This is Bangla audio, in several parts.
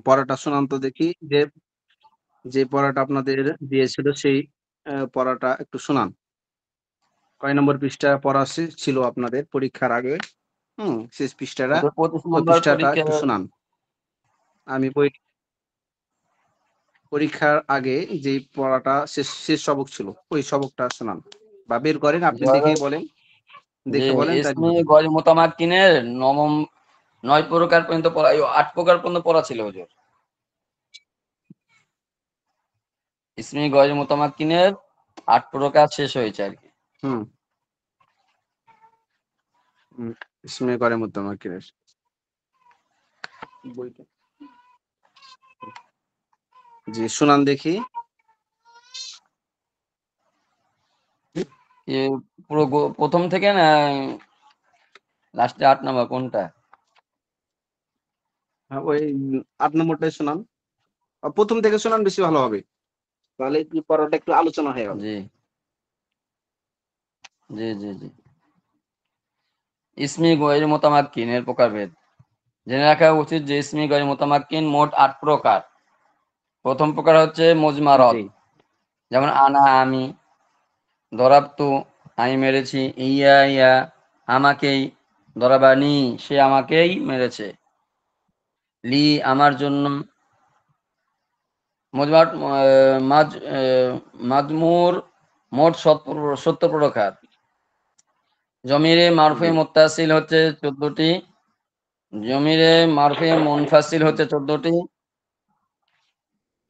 পড়াটা শোনান তো দেখি, যে পড়াটা আপনাদের দিয়েছিল সেই পড়াটা একটু শোনান। কয় নম্বর পৃষ্ঠা পড়া ছিল আপনাদের পরীক্ষার আগে? শেষ পৃষ্ঠাটা, 25 ওই নম্বর পৃষ্ঠাটা পরীক্ষা। একটু শোনান। আমি পরীক্ষার আগে যে পড়াটা শেষ সবক ছিল, ওই সবকটা শোনান বা বের করেন, আপনি দেখেই বলেন, যে দেখে বলেন তাই ইসমে বলেন। গয়র মুতামাক্কিনের নবম 9 প্রকার পর্যন্ত পড়া, 8 প্রকার পর্যন্ত পড়া ছিল হুজুর। ইসমে গয়র মুতামাক্কিনের 8 প্রকার শেষ হয়েছে আর কি। হুম ইসমে করে মুতামাক্কিনের বইটা জি শোনান দেখি। পুরো প্রথম থেকে না লাস্টে 8 নাম্বার কোনটা? ওই 8 নম্বরটাই শোনান। প্রথম থেকে শোনান, বেশি ভালো হবে, তাহলে কি পড়াটা একটু আলোচনা হয়ে গেল। জি জি জি জি। ইসমি গয়র মুতামাক্কিনের প্রকারভেদ জেনে রাখা উচিত যে ইসমি গয়র মুতামাক্কিন মোট 8 প্রকার। প্রথম প্রকার হচ্ছে মুজমারত, জি যেমন আনা আমি, দরাবতু আমি মেরেছি, ইয়া ইয়া আমাকেই, দরাবানি সে আমাকেই মেরেছে, লি আমার জন্য। মুজমার মাজ মাজমুর মোট 70 প্রকার। জমিরে মারফে জি মুত্তাসিল হচ্ছে 14টি, জমিরে মারফে মুনফাসিল হচ্ছে 14টি, জি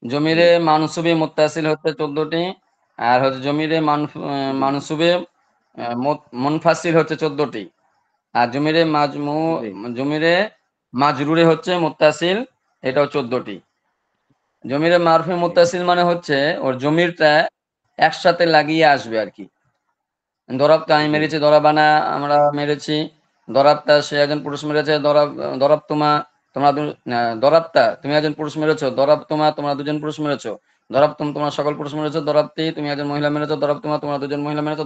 জমিরে মানসুবে মুত্তাসিল হচ্ছে 14টি, আর হচ্ছে জমিরে জি মানসুবে মুনফাসিল হচ্ছে 14টি, আর জি জমিরে মাজরুরে হচ্ছে মুত্তাসিল, এটাও 14টি। জমিরে মারফে মুত্তাসিল মানে হচ্ছে ওর জমিরটা একসাথে লাগিয়ে আসবে আর কি। দরাবতা আমি জি মেরেছি, দরাবানা আমরা মেরেছি, দরাবতা সে একজন পুরুষ মেরেছে, দরাব তোমা তোমরা দরাবতা তুমি একজন পুরুষ মেরেছো, দরাব তোমা তোমরা দুজন পুরুষ মেরেছো, দরাব তোমরা সকল পুরুষ মেরেছো, দরাবতি তুমি একজন মহিলা মেরেছো, দরাব তোমা তোমরা দুজন মহিলা মেরেছো,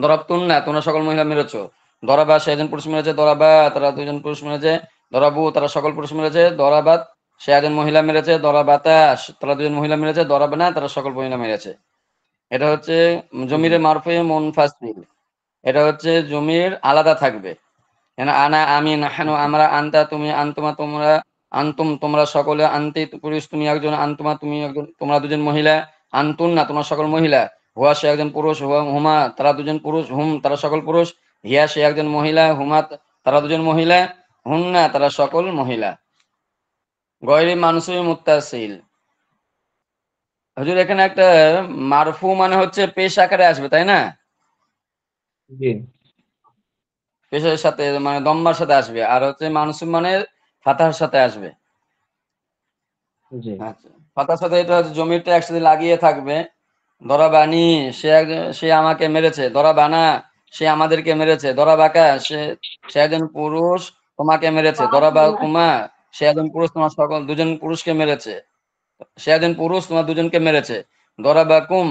দরাবতুন না তোমরা সকল মহিলা মেরেছো, দরাবা সে একজন পুরুষ মেরেছে, দরাবা তারা দুজন পুরুষ মেরেছে, দরাবু তারা সকল পুরুষ মেরেছে, দরাবাত সে একজন মহিলা মেরেছে, দরাবাতা তারা দুজন মহিলা মেরেছে, দরাবানা তারা সকল মহিলা মেরেছে। এটা হচ্ছে জি জমিরে মারফে মুনফাসিল। এটা হচ্ছে জমির আলাদা থাকবে। আনা আমি, নাহানু আমরা, আনতা তুমি, আনতুমা তোমরা, আনতুম তোমরা সকলে, আনতি পুরুষ তুমি একজন, আনতুমা তুমি একজন তোমরা দুজন মহিলা, আনতুন না তোমরা সকল মহিলা, হুয়া সে একজন পুরুষ, হুমা তারা দুজন পুরুষ, হুম তারা সকল পুরুষ, হিয়া সে একজন মহিলা, হুমা তারা দুজন মহিলা, হুন্না তারা সকল মহিলা। গয়রি মানুষই মুত্তাসিল হুজুর, এখানে একটা মারফু মানে হচ্ছে পেশ আকারে আসবে তাই না? জি পেশের সাথে মানে দম্মার সাথে আসবে, আর হচ্ছে মানসুব মানে ফাতাহার সাথে আসবে। জি আচ্ছা, ফাতাহার সাথে এটা হচ্ছে জমিরটা একসাথে লাগিয়ে থাকবে। দরাবানি সে আমাকে মেরেছে, দরাবানা সে আমাদেরকে মেরেছে, দরাবাকা সে সে একজন পুরুষ তোমাকে মেরেছে, দরাবা কুমা সে একজন পুরুষ তোমার সকল দুজন পুরুষকে মেরেছে, সে একজন পুরুষ তোমার দুজনকে মেরেছে, দরাবা কুম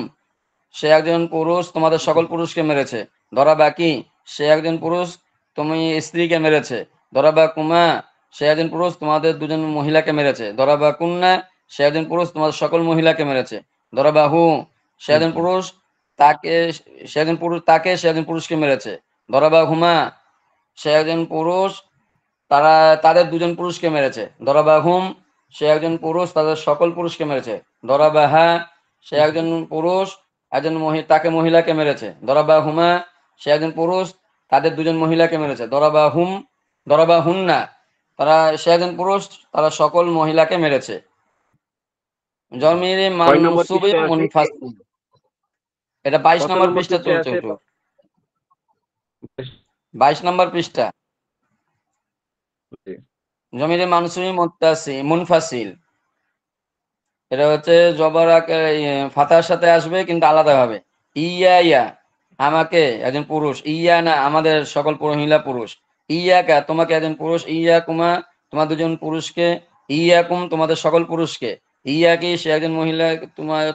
সে একজন পুরুষ তোমাদের সকল পুরুষকে মেরেছে, দরাবাকি সে একজন পুরুষ তুমি স্ত্রীকে মেরেছে, দরাবা কুমা সে একজন পুরুষ তোমাদের দুজন মহিলাকে মেরেছে, দরাবা কুন্না সে একজন পুরুষ তোমাদের সকল মহিলাকে মেরেছে, দরাবা হু সে একজন জি পুরুষ তাকে সে একজন পুরুষ তাকে সে একজন পুরুষকে মেরেছে, দরাবা হুমা সে একজন পুরুষ তারা তাদের দুজন পুরুষকে মেরেছে, দরাবা হুম সে একজন পুরুষ তাদের সকল পুরুষকে মেরেছে, দরাবা হা সে একজন পুরুষ একজন তাকে মহিলাকে মেরেছে, দরাবা হুমা সে একজন পুরুষ তাদের দুজন মহিলাকে মেরেছে, দরাবা হুন্না তারা সে একজন পুরুষ তারা সকল মহিলাকে মেরেছে। জমিরে কয় নম্বর মানসুবে পৃষ্ঠায় আছে? মুনফাসিল, এটা 22 কত নম্বর নম্বর পৃষ্ঠা পৃষ্ঠায় চলছে আছে? হুজুর, 22 নম্বর পৃষ্ঠা। জি জমিরে মানসুবে মুনফাসিল এটা হচ্ছে জবর ফাতার সাথে আসবে কিন্তু আলাদা ভাবে। ইয়া ইয়া আমাকে একজন পুরুষ, ইয়া না আমাদের সকল মহিলা পুরুষ, ইয়া কা তোমাকে একজন পুরুষ, ইয়া কুমা তোমার দুজন পুরুষকে, ইয়া কুম তোমাদের সকল পুরুষকে, ইয়া কি সে একজন মহিলা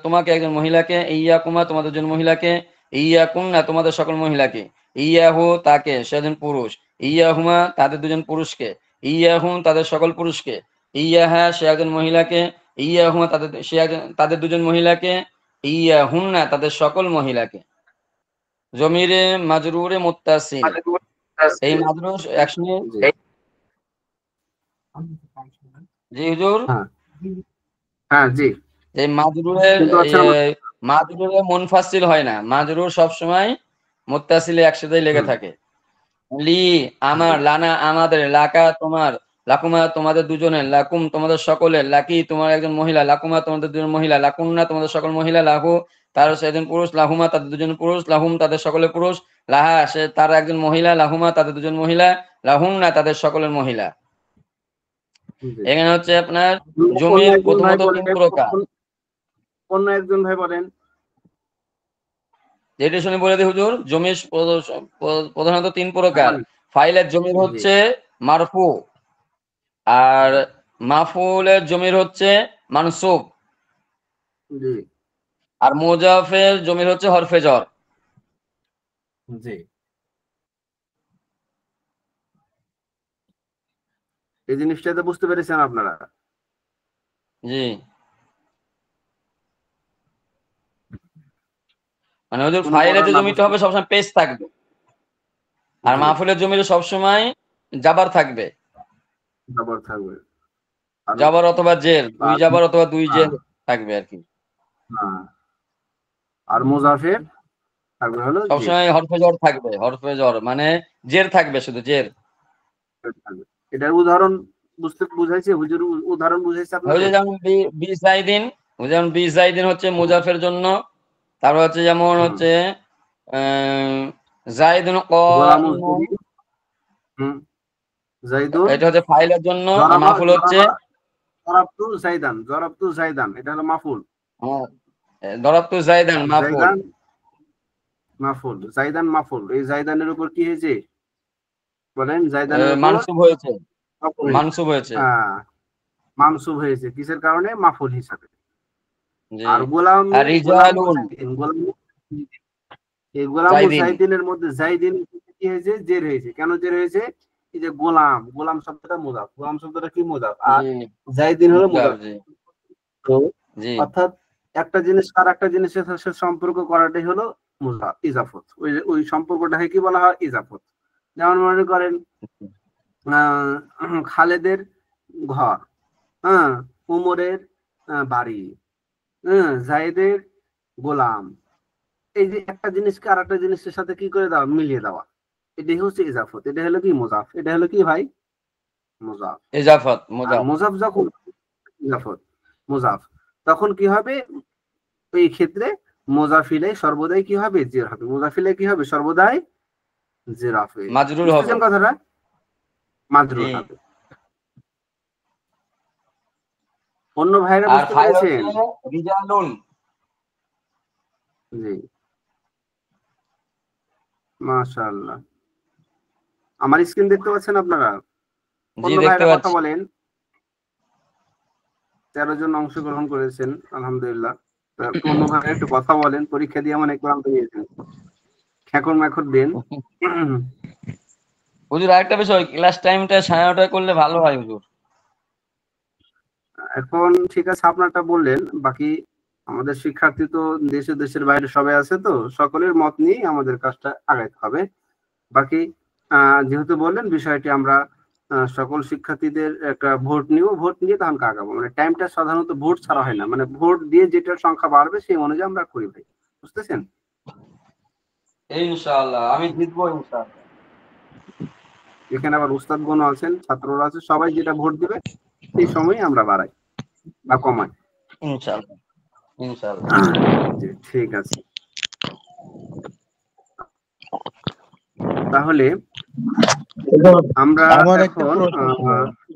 তোমাকে একজন মহিলাকে, ইয়া কুমা তোমাদের দুজন মহিলাকে, ইয়া কুম না তোমাদের সকল মহিলাকে, ইয়া হু তাকে সে একজন পুরুষ, ইয়া হুমা তাদের দুজন পুরুষকে, ইয়া হুম তাদের সকল পুরুষকে, ইয়াহা সে একজন মহিলাকে, ইয়াহুমা তাদের দুজন মহিলাকে, ইয়াহুন্না তাদের সকল মহিলাকে। জমিরে মাজরুরে মুত্তাসিল, এই মাজরুর একসঙ্গে। জি জি হুজুর, হ্যাঁ হ্যাঁ জি এই মাজরুরের শুনতে পাচ্ছেন আমার? মাজরুরে মুনফাসিল হয় না, মাজরুর সবসময় মুত্তাসিলে একসাথে লেগে হুম, থাকে। লি আমার, জি লানা আমাদের, লাকা তোমার, লাকুমা তোমাদের দুজনের, লাকুম তোমাদের সকলের, লাকি তোমার একজন মহিলা, লাকুমা তোমাদের দুজন মহিলা, লাকুন্না তোমাদের সকল মহিলা, লাহু তার সে একজন পুরুষ, লাহুমা তাদের দুজন পুরুষ, লাহুম তাদের সকলের পুরুষ, লাহা সে তার একজন মহিলা, লাহুমা তাদের দুজন মহিলা, লাহুন্না তাদের সকলের মহিলা। জি এখানে হচ্ছে আপনার অন্য জমির একজন ভাই প্রথমত বলেন, 3 প্রকার। অন্য একজন ভাই বলেন। যেটি শুনে বলে দিই হুজুর, জমির প্রধানত 3 হ্যাঁ প্রকার। বলেন। ফাইলের জমির জি হচ্ছে মারফু, আর মাফুলের জমির হচ্ছে মানসুব, জি আর মুজাফের জমির হচ্ছে হরফে জর। জি এই জিনিসটা তো বুঝতে পেরেছেন আপনারা? জি, মানে হুজুর কোনো ফাইলের পড়া যে না জমিটা বুঝতে? হবে সবসময় পেশ থাকবে, আর জি মাহফুলের জমিতে সবসময় জাবার থাকবে, খবর থাকবে। আর জাবার অথবা জের, দুই আর জাবার অথবা দুই হ্যাঁ জের থাকবে আর কি। হ্যাঁ আর মুজাফের থাকবে হলো জি সবসময় হরফে জর থাকবে, হরফে জর মানে জের থাকবে, শুধু জের। থাকবে। এটার উদাহরণ বুঝাইছে হুজুর? উদাহরণ বুঝাইছে ওই যে আপনাদের? যেমন বি সাইদিন, যেমন বি সাইদিন হচ্ছে মুজাফের জন্য। তারপর হচ্ছে যেমন হুম হচ্ছে আহ, জাইদুন গোলামুদ্দিন। হুম জাইদুন। এটা হচ্ছে ফাইলের জন্য, আর জরাবা মাহফুল হচ্ছে জরাবা জরাবতু জাইদান, জরাবতু জাইদান, এটা হলো মাফুল। দরাবতু জাইদান মাহফুল। জাইদান মাফুল, জাইদান মাফুল। এই জাইদানের উপর কি হয়েছে বলেন? জাইদানের উপর মানসুব হয়েছে, মাফুল হয়েছে। মানসুব হয়েছে। হ্যাঁ মানসুব হয়েছে কিসের কারণে? মাফুল হিসাবে। জি, আর গোলামু আর গোলামু রিজালুন জাইদিন, গোলামু এই গোলামু জাইদিন। জাইদিনের মধ্যে জাইদিন কি হয়েছে? জের হয়েছে। কেন জের হয়েছে? এই যে গোলাম, গোলাম শব্দটা মুজাফ, গোলাম শব্দটা কি মুজাফ, আর জি, জাইদিন হলো মুজাফ, মুজাফ। জি তো জি অর্থাৎ একটা জিনিস আর একটা জিনিসের সাথে সম্পর্ক করাটাই হলো ইজাফত। ওই ওই সম্পর্কটাকে কি বলা হয়? ইজাফত। যেমন মনে করেন খালেদের ঘর, হ্যাঁ, উমরের বাড়ি, হ্যাঁ, জায়েদের গোলাম। এই যে একটা জিনিসকে আর একটা জিনিসের সাথে কি করে দেওয়া? মিলিয়ে দেওয়া। এটাই হচ্ছে ইজাফত। এটা হলো কি? মুজাফ। এটা হলো কি ভাই? মুজাফ। ইজাফত আর মুজাফ। মুজাফ যখন ইজাফত মুজাফ, তখন কি হবে? এই ক্ষেত্রে মুজাফিলে সর্বদাই কি হবে? জের হবে। মুজাফিলে কি হবে? সর্বদাই জের হবে। মাজরুর হবে। বুঝতেছেন কথাটা? জি, মাজরুর হবে। অন্য ভাইরা আর বুঝতে ফাইল হচ্ছে পেরেছেন? রিজালুন। জি মাশাআল্লাহ। আমার স্ক্রিন দেখতে পাচ্ছেন আপনারা? জি অন্য দেখতে ভাইরা কথা পাচ্ছি। বলেন। 13 জন অংশগ্রহণ করেছেন আলহামদুলিল্লাহ। অন্য ভাইরা একটু কথা বলেন। পরীক্ষা দিয়ে অনেক ক্লান্ত হয়েছেন, খ্যাকর ম্যাকর দেন। হুজুর আরেকটা বিষয়, ক্লাস টাইমটা 9:30 করলে ভালো হয় হুজুর। এখন ঠিক আছে আপনারটা বললেন, বাকি আমাদের শিক্ষার্থী তো দেশে দেশের বাইরে সবাই আছে, তো সকলের মত নিয়ে আমাদের কাজটা আগাইতে হবে। বাকি যেহেতু বললেন বিষয়টি, আমরা সকল শিক্ষার্থীদের একটা ভোট নিব, ভোট নিয়ে তখন আগাবো। মানে টাইমটা সাধারণত ভোট ছাড়া হয় না, মানে ভোট দিয়ে যেটার সংখ্যা বাড়বে সেই অনুযায়ী আমরা করি ভাই। বুঝতেছেন? ইনশাআল্লাহ আমি জিতবো ইনশাআল্লাহ। এখানে আবার উস্তাদগণ আছেন, ছাত্ররা আছে, সবাই যেটা ভোট দিবে সেই সময় আমরা বাড়াই বা কমাই। ইনশাআল্লাহ, ইনশাআল্লাহ। জি ঠিক আছে। তাহলে আমরা আমার একটা এখন প্রশ্ন ছিল।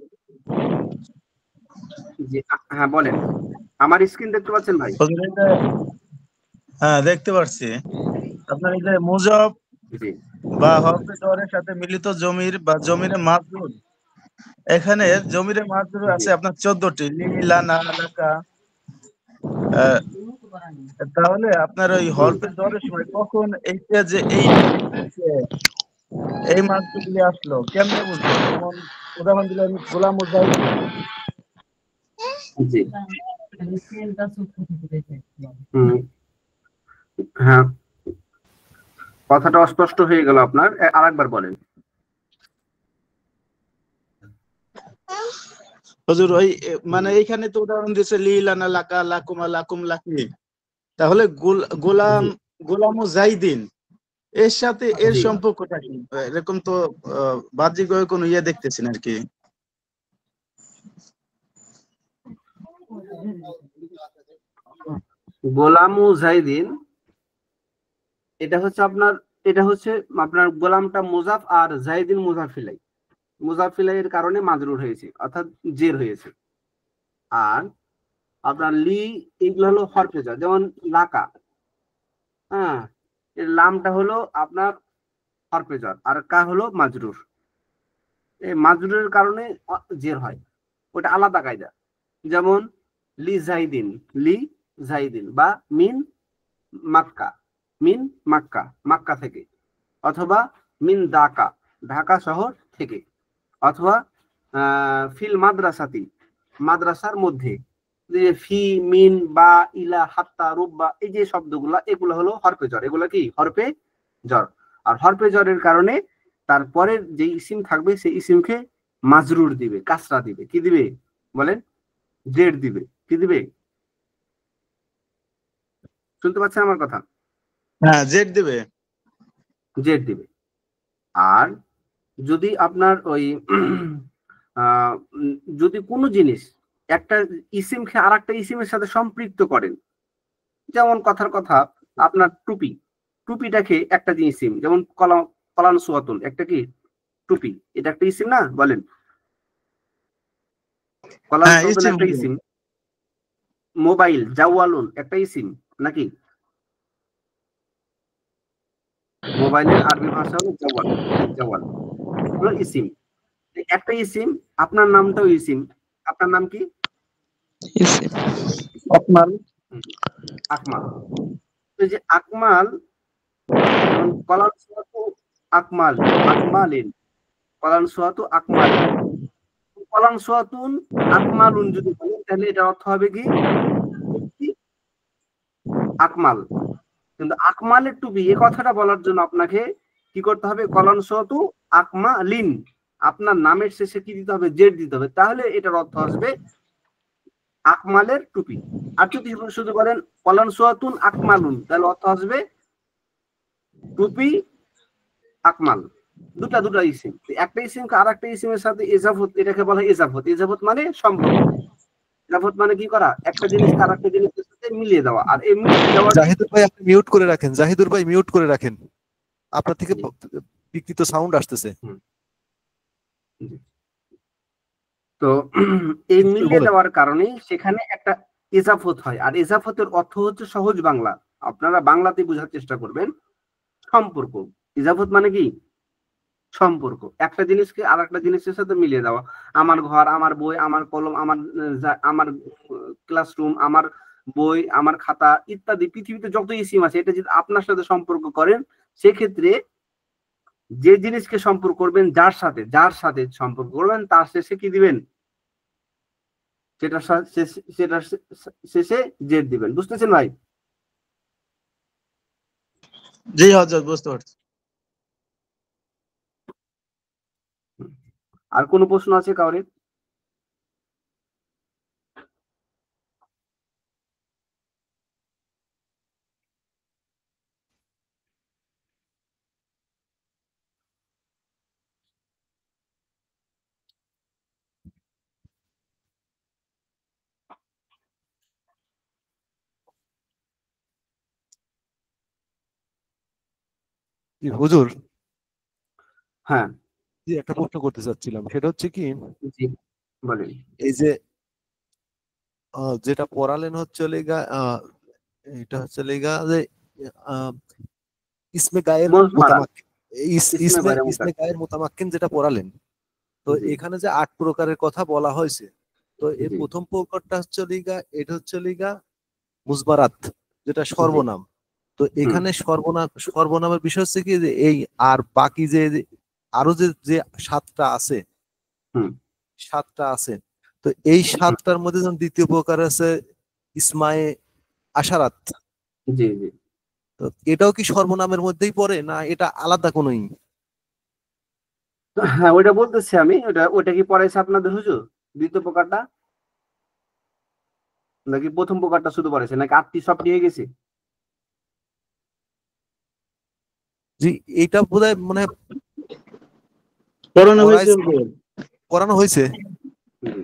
জি হ্যাঁ বলেন। আমার স্ক্রিন দেখতে পাচ্ছেন ভাই? হুজুর, হ্যাঁ দেখতে পাচ্ছি। আপনার এই যে মুজব জি বা হরফে জরের সাথে মিলিত জমির বা জমিরে মাজরুর, এখানে জমিরে মাজরুর জি আছে আপনার 14টি, লি, লানা, লাকা। আহ, তাহলে আপনার ওই হুম হরফে জরের সময় কখন এইটা যে এই এই মাজরুরগুলি আসলো কেমনে বুঝবো? যেমন উদাহরণ দিলে আমি গোলাম মুজাহিদ, জি হ্যাঁ, কথাটা অস্পষ্ট হয়ে গেল আপনার, আরেকবার বলেন। হুজুর ওই মানে এইখানে তো উদাহরণ দিয়েছে লিলানা লাকা লাকুমা লাকুম লাকি, তাহলে গোলাম জি গোলামু জাইদিন এর সাথে এর জি সম্পর্কটা কি? এরকম তো বাহ্যিক কোনো ইয়ে দেখতেছি না আর কি। গোলাম জাইদিন, এটা হচ্ছে আপনার গোলামটা মুজাফ আর জাইদিন মুজাফিলাই, মুজাফিলাইয়ের কারণে মাজরুর হয়েছে, অর্থাৎ জের হয়েছে। আর আপনার লি, এগুলো হলো হরফে jar, যেমন লাকা, হ্যাঁ, এর লামটা হলো আপনার হরফে jar আর কা হলো মাজরুর। এই মাজরুরের কারণে জের হয়, ওটা আলাদা কায়দা। যেমন লি জাইদিন, লি জাইদিন, বা মিন মাক্কা, মিন মাক্কা, মাক্কা থেকে, অথবা মিন ঢাকা, ঢাকা শহর থেকে, অথবা ফিল মাদ্রাসাতি, মাদ্রাসার মধ্যে। যে ফি, মিন, বা, ইলা, হাত্তা, রুব্বা, এই যে শব্দগুলা, এগুলো হলো হরফে jar, এগুলো কি হরফে jar। আর হরফে জরের কারণে তারপরের যে ইসিম থাকবে সেই ইসিমকে মাজরুর দিবে, কাসরা দিবে, কি দিবে বলেন, জেড দিবে, কি দিবে, শুনতে পাচ্ছেন আমার কথা, হ্যাঁ, জেড দিবে। জেড দিবে। আর যদি আপনার ওই যদি কোনো জিনিস একটা ইসিমকে আর একটা ইসিমের সাথে সম্পৃক্ত করেন, যেমন কথার কথা আপনার টুপি, টুপিটাকে একটা ইসিম, যেমন কলান সুয়াতুন একটা কি টুপি, এটা একটা ইসিম না বলেন, কলান হ্যাঁ, সুয়াতুন ইসিম একটা হুজুর। ইসিম। মোবাইল জাওয়ালুন একটা ইসিম নাকি, মোবাইলের আরবি ভাষা হলো জাওয়াল, জাওয়াল হলো ইসিম, একটা ইসিম। আপনার নামটাও ইসিম, আপনার নাম কি, আকমাল। আকমাল। এই যে আকমাল, যেমন কলান সুয়াতু আকমাল, আকমালিন, কলান সুয়াতু আকমালিন, কলান সুয়াতুন আকমালুন যদি বলেন তাহলে এটার অর্থ হবে কি আকমাল। কিন্তু আকমালের টুপি এই কথাটা বলার জন্য আপনাকে কি করতে হবে, কলান সুয়াতু আকমালিন, আপনার নামের শেষে কি দিতে হবে, জেড দিতে হবে, তাহলে এটার অর্থ আসবে আকমালের টুপি। আর যদি শুধু বলেন কলান সুয়াতুন আকমালুন, তাহলে অর্থ আসবে টুপি আকমাল, দুটা দুটা ইসিম। একটা ইসিমকে আর একটা ইসিমের সাথে এজাফত, এটাকে বলা হয় এজাফত। এজাফত মানে সম্পর্ক, এজাফত মানে কি করা, একটা জিনিসকে আর একটা জিনিসের সাথে মিলিয়ে দেওয়া। আর এই মিলিয়ে দেওয়ার জাহিদুর ভাই আপনি মিউট করে রাখেন, জাহিদুর ভাই মিউট করে রাখেন, আপনার থেকে বিকৃত সাউন্ড আসতেছে। তো এই মিলিয়ে বলেন। দেওয়ার কারণে সেখানে একটা এজাফত হয়। আর এজাফতের অর্থ হচ্ছে সহজ বাংলা, আপনারা বাংলাতে বোঝার চেষ্টা করবেন, সম্পর্ক। ইজাফত মানে কি সম্পর্ক, একটা জিনিসকে আর একটা জিনিসের সাথে মিলিয়ে দেওয়া। আমার ঘর, আমার বই, আমার কলম, আমার ক্লাসরুম, আমার বই, আমার খাতা ইত্যাদি, পৃথিবীতে যত ইসিম আছে, এটা যদি আপনার সাথে সম্পর্ক করেন, সেক্ষেত্রে যে জিনিসকে সম্পর্ক করবেন, যার সাথে সম্পর্ক করবেন, তার শেষে কি দিবেন, সেটা শেষে জেড দিবেন। বুঝতেছেন ভাই? জি হযরত, বুঝতে পারছি। আর কোনো প্রশ্ন আছে কাউরে? জি, হুজুর, হ্যাঁ, জি একটা প্রশ্ন করতে চাচ্ছিলাম, সেটা হচ্ছে কি, জি বলেন। এই যে যেটা পড়ালেন হচ্ছে লেগা, এটা হচ্ছে লেগা যে আহ, ইসমে গায়ের মজমারা, মোতামাক্কিন, ইসমে বাইরে মুতার। ইসমে গায়ের মোতামাক্কিন যেটা পড়ালেন, তো জি এখানে যে 8 প্রকারের কথা বলা হয়েছে, তো এর জি প্রথম প্রকারটা হচ্ছে লিগা, এটা হচ্ছে লিগা মুজমারাত, যেটা জি সর্বনাম। তো হুম এখানে সর্বনামের বিষয় হচ্ছে কি যে এই, আর বাকি যে আরো যে যে সাতটা আছে, হুম সাতটা আছে, তো এই 7টার মধ্যে যখন দ্বিতীয় প্রকার আছে ইসমায়ে আশারাত, জি জি। তো এটাও কি সর্বনামের মধ্যেই পড়ে না এটা আলাদা কোনোই? হ্যাঁ, ওইটা বলতেছি আমি। ওইটা কি পড়াইছে আপনাদের হুজুর দ্বিতীয় প্রকারটা, নাকি প্রথম প্রকারটা শুধু পড়াইছে, নাকি আটটি সব নিয়ে গেছে? জি, এটা বোধহয় মনে হয় পড়ানো হয়েছে পড়াইছে, করানো হয়েছে। জি।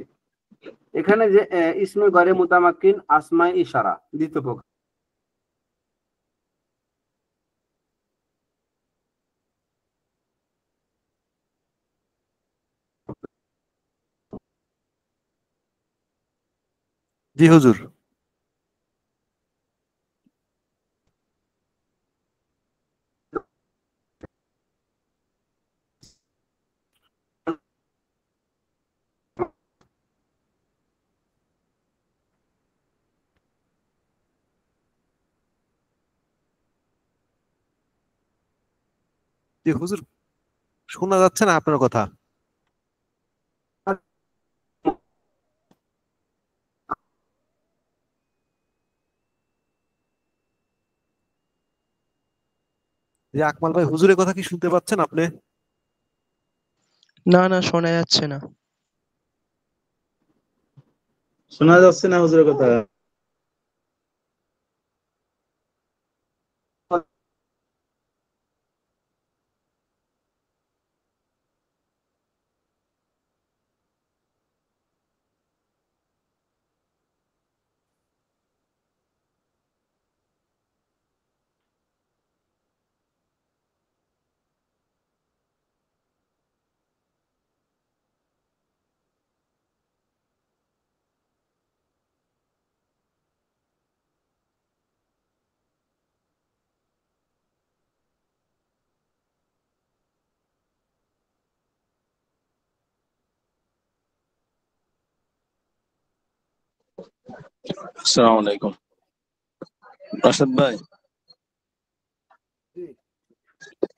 এখানে যে ইসমে গয়রে মুতামাক্কিন আসমায়ে ইশারা দ্বিতীয় প্রকার। জি হুজুর। জি হুজুর, শোনা যাচ্ছে না আপনার কথা। যে আকমাল ভাই, হুজুরের কথা কি শুনতে পাচ্ছেন আপনি? না না, শোনা যাচ্ছে না। শোনা যাচ্ছে না হুজুরের কথা। আসসালামু আলাইকুম রাশেদ ভাই।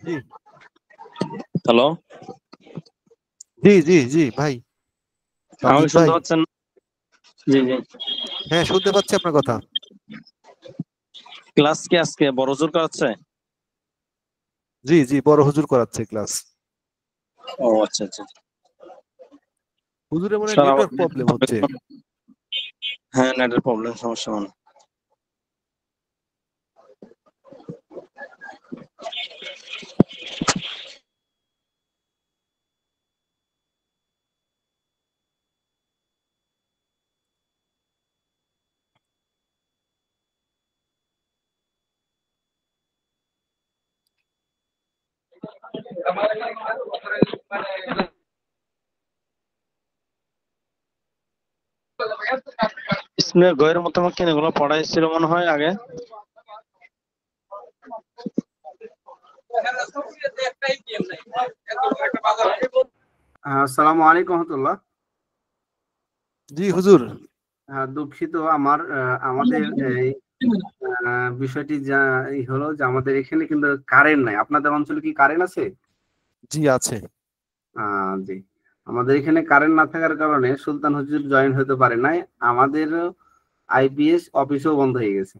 জি হ্যালো, জি জি জি ভাই, আমাকে তামিম শুনতে ভাই। পাচ্ছেন? জি জি। হ্যাঁ, শুনতে পাচ্ছি আপনার কথা। ক্লাস কি আজকে বড় জোর করাচ্ছে? জি জি, বড় হুজুর করাচ্ছে ক্লাস। ও আচ্ছা আচ্ছা। হুজুরের মনে হয় সারা নেটওয়ার্ক প্রবলেম হচ্ছে। হ্যাঁ, নেটের প্রবলেম, সমস্যা মানে। ইসমে গয়ের মুতামাক্কিন এগুলো পড়াইছিল মনে হয় আগে। আসসালামু আলাইকুম রহমতুল্লাহ। জি হুজুর। দুঃখিত, আমাদের এই বিষয়টি যা এই হলো যে আমাদের এখানে কিন্তু কারেন্ট নাই। আপনাদের অঞ্চলে কি কারেন্ট আছে? জি আছে। জি। আমাদের এখানে কারেন্ট না থাকার কারণে সুলতান হুজুর জয়েন হতে পারে নাই। আমাদের আইপিএস অফিসও বন্ধ হয়ে গেছে।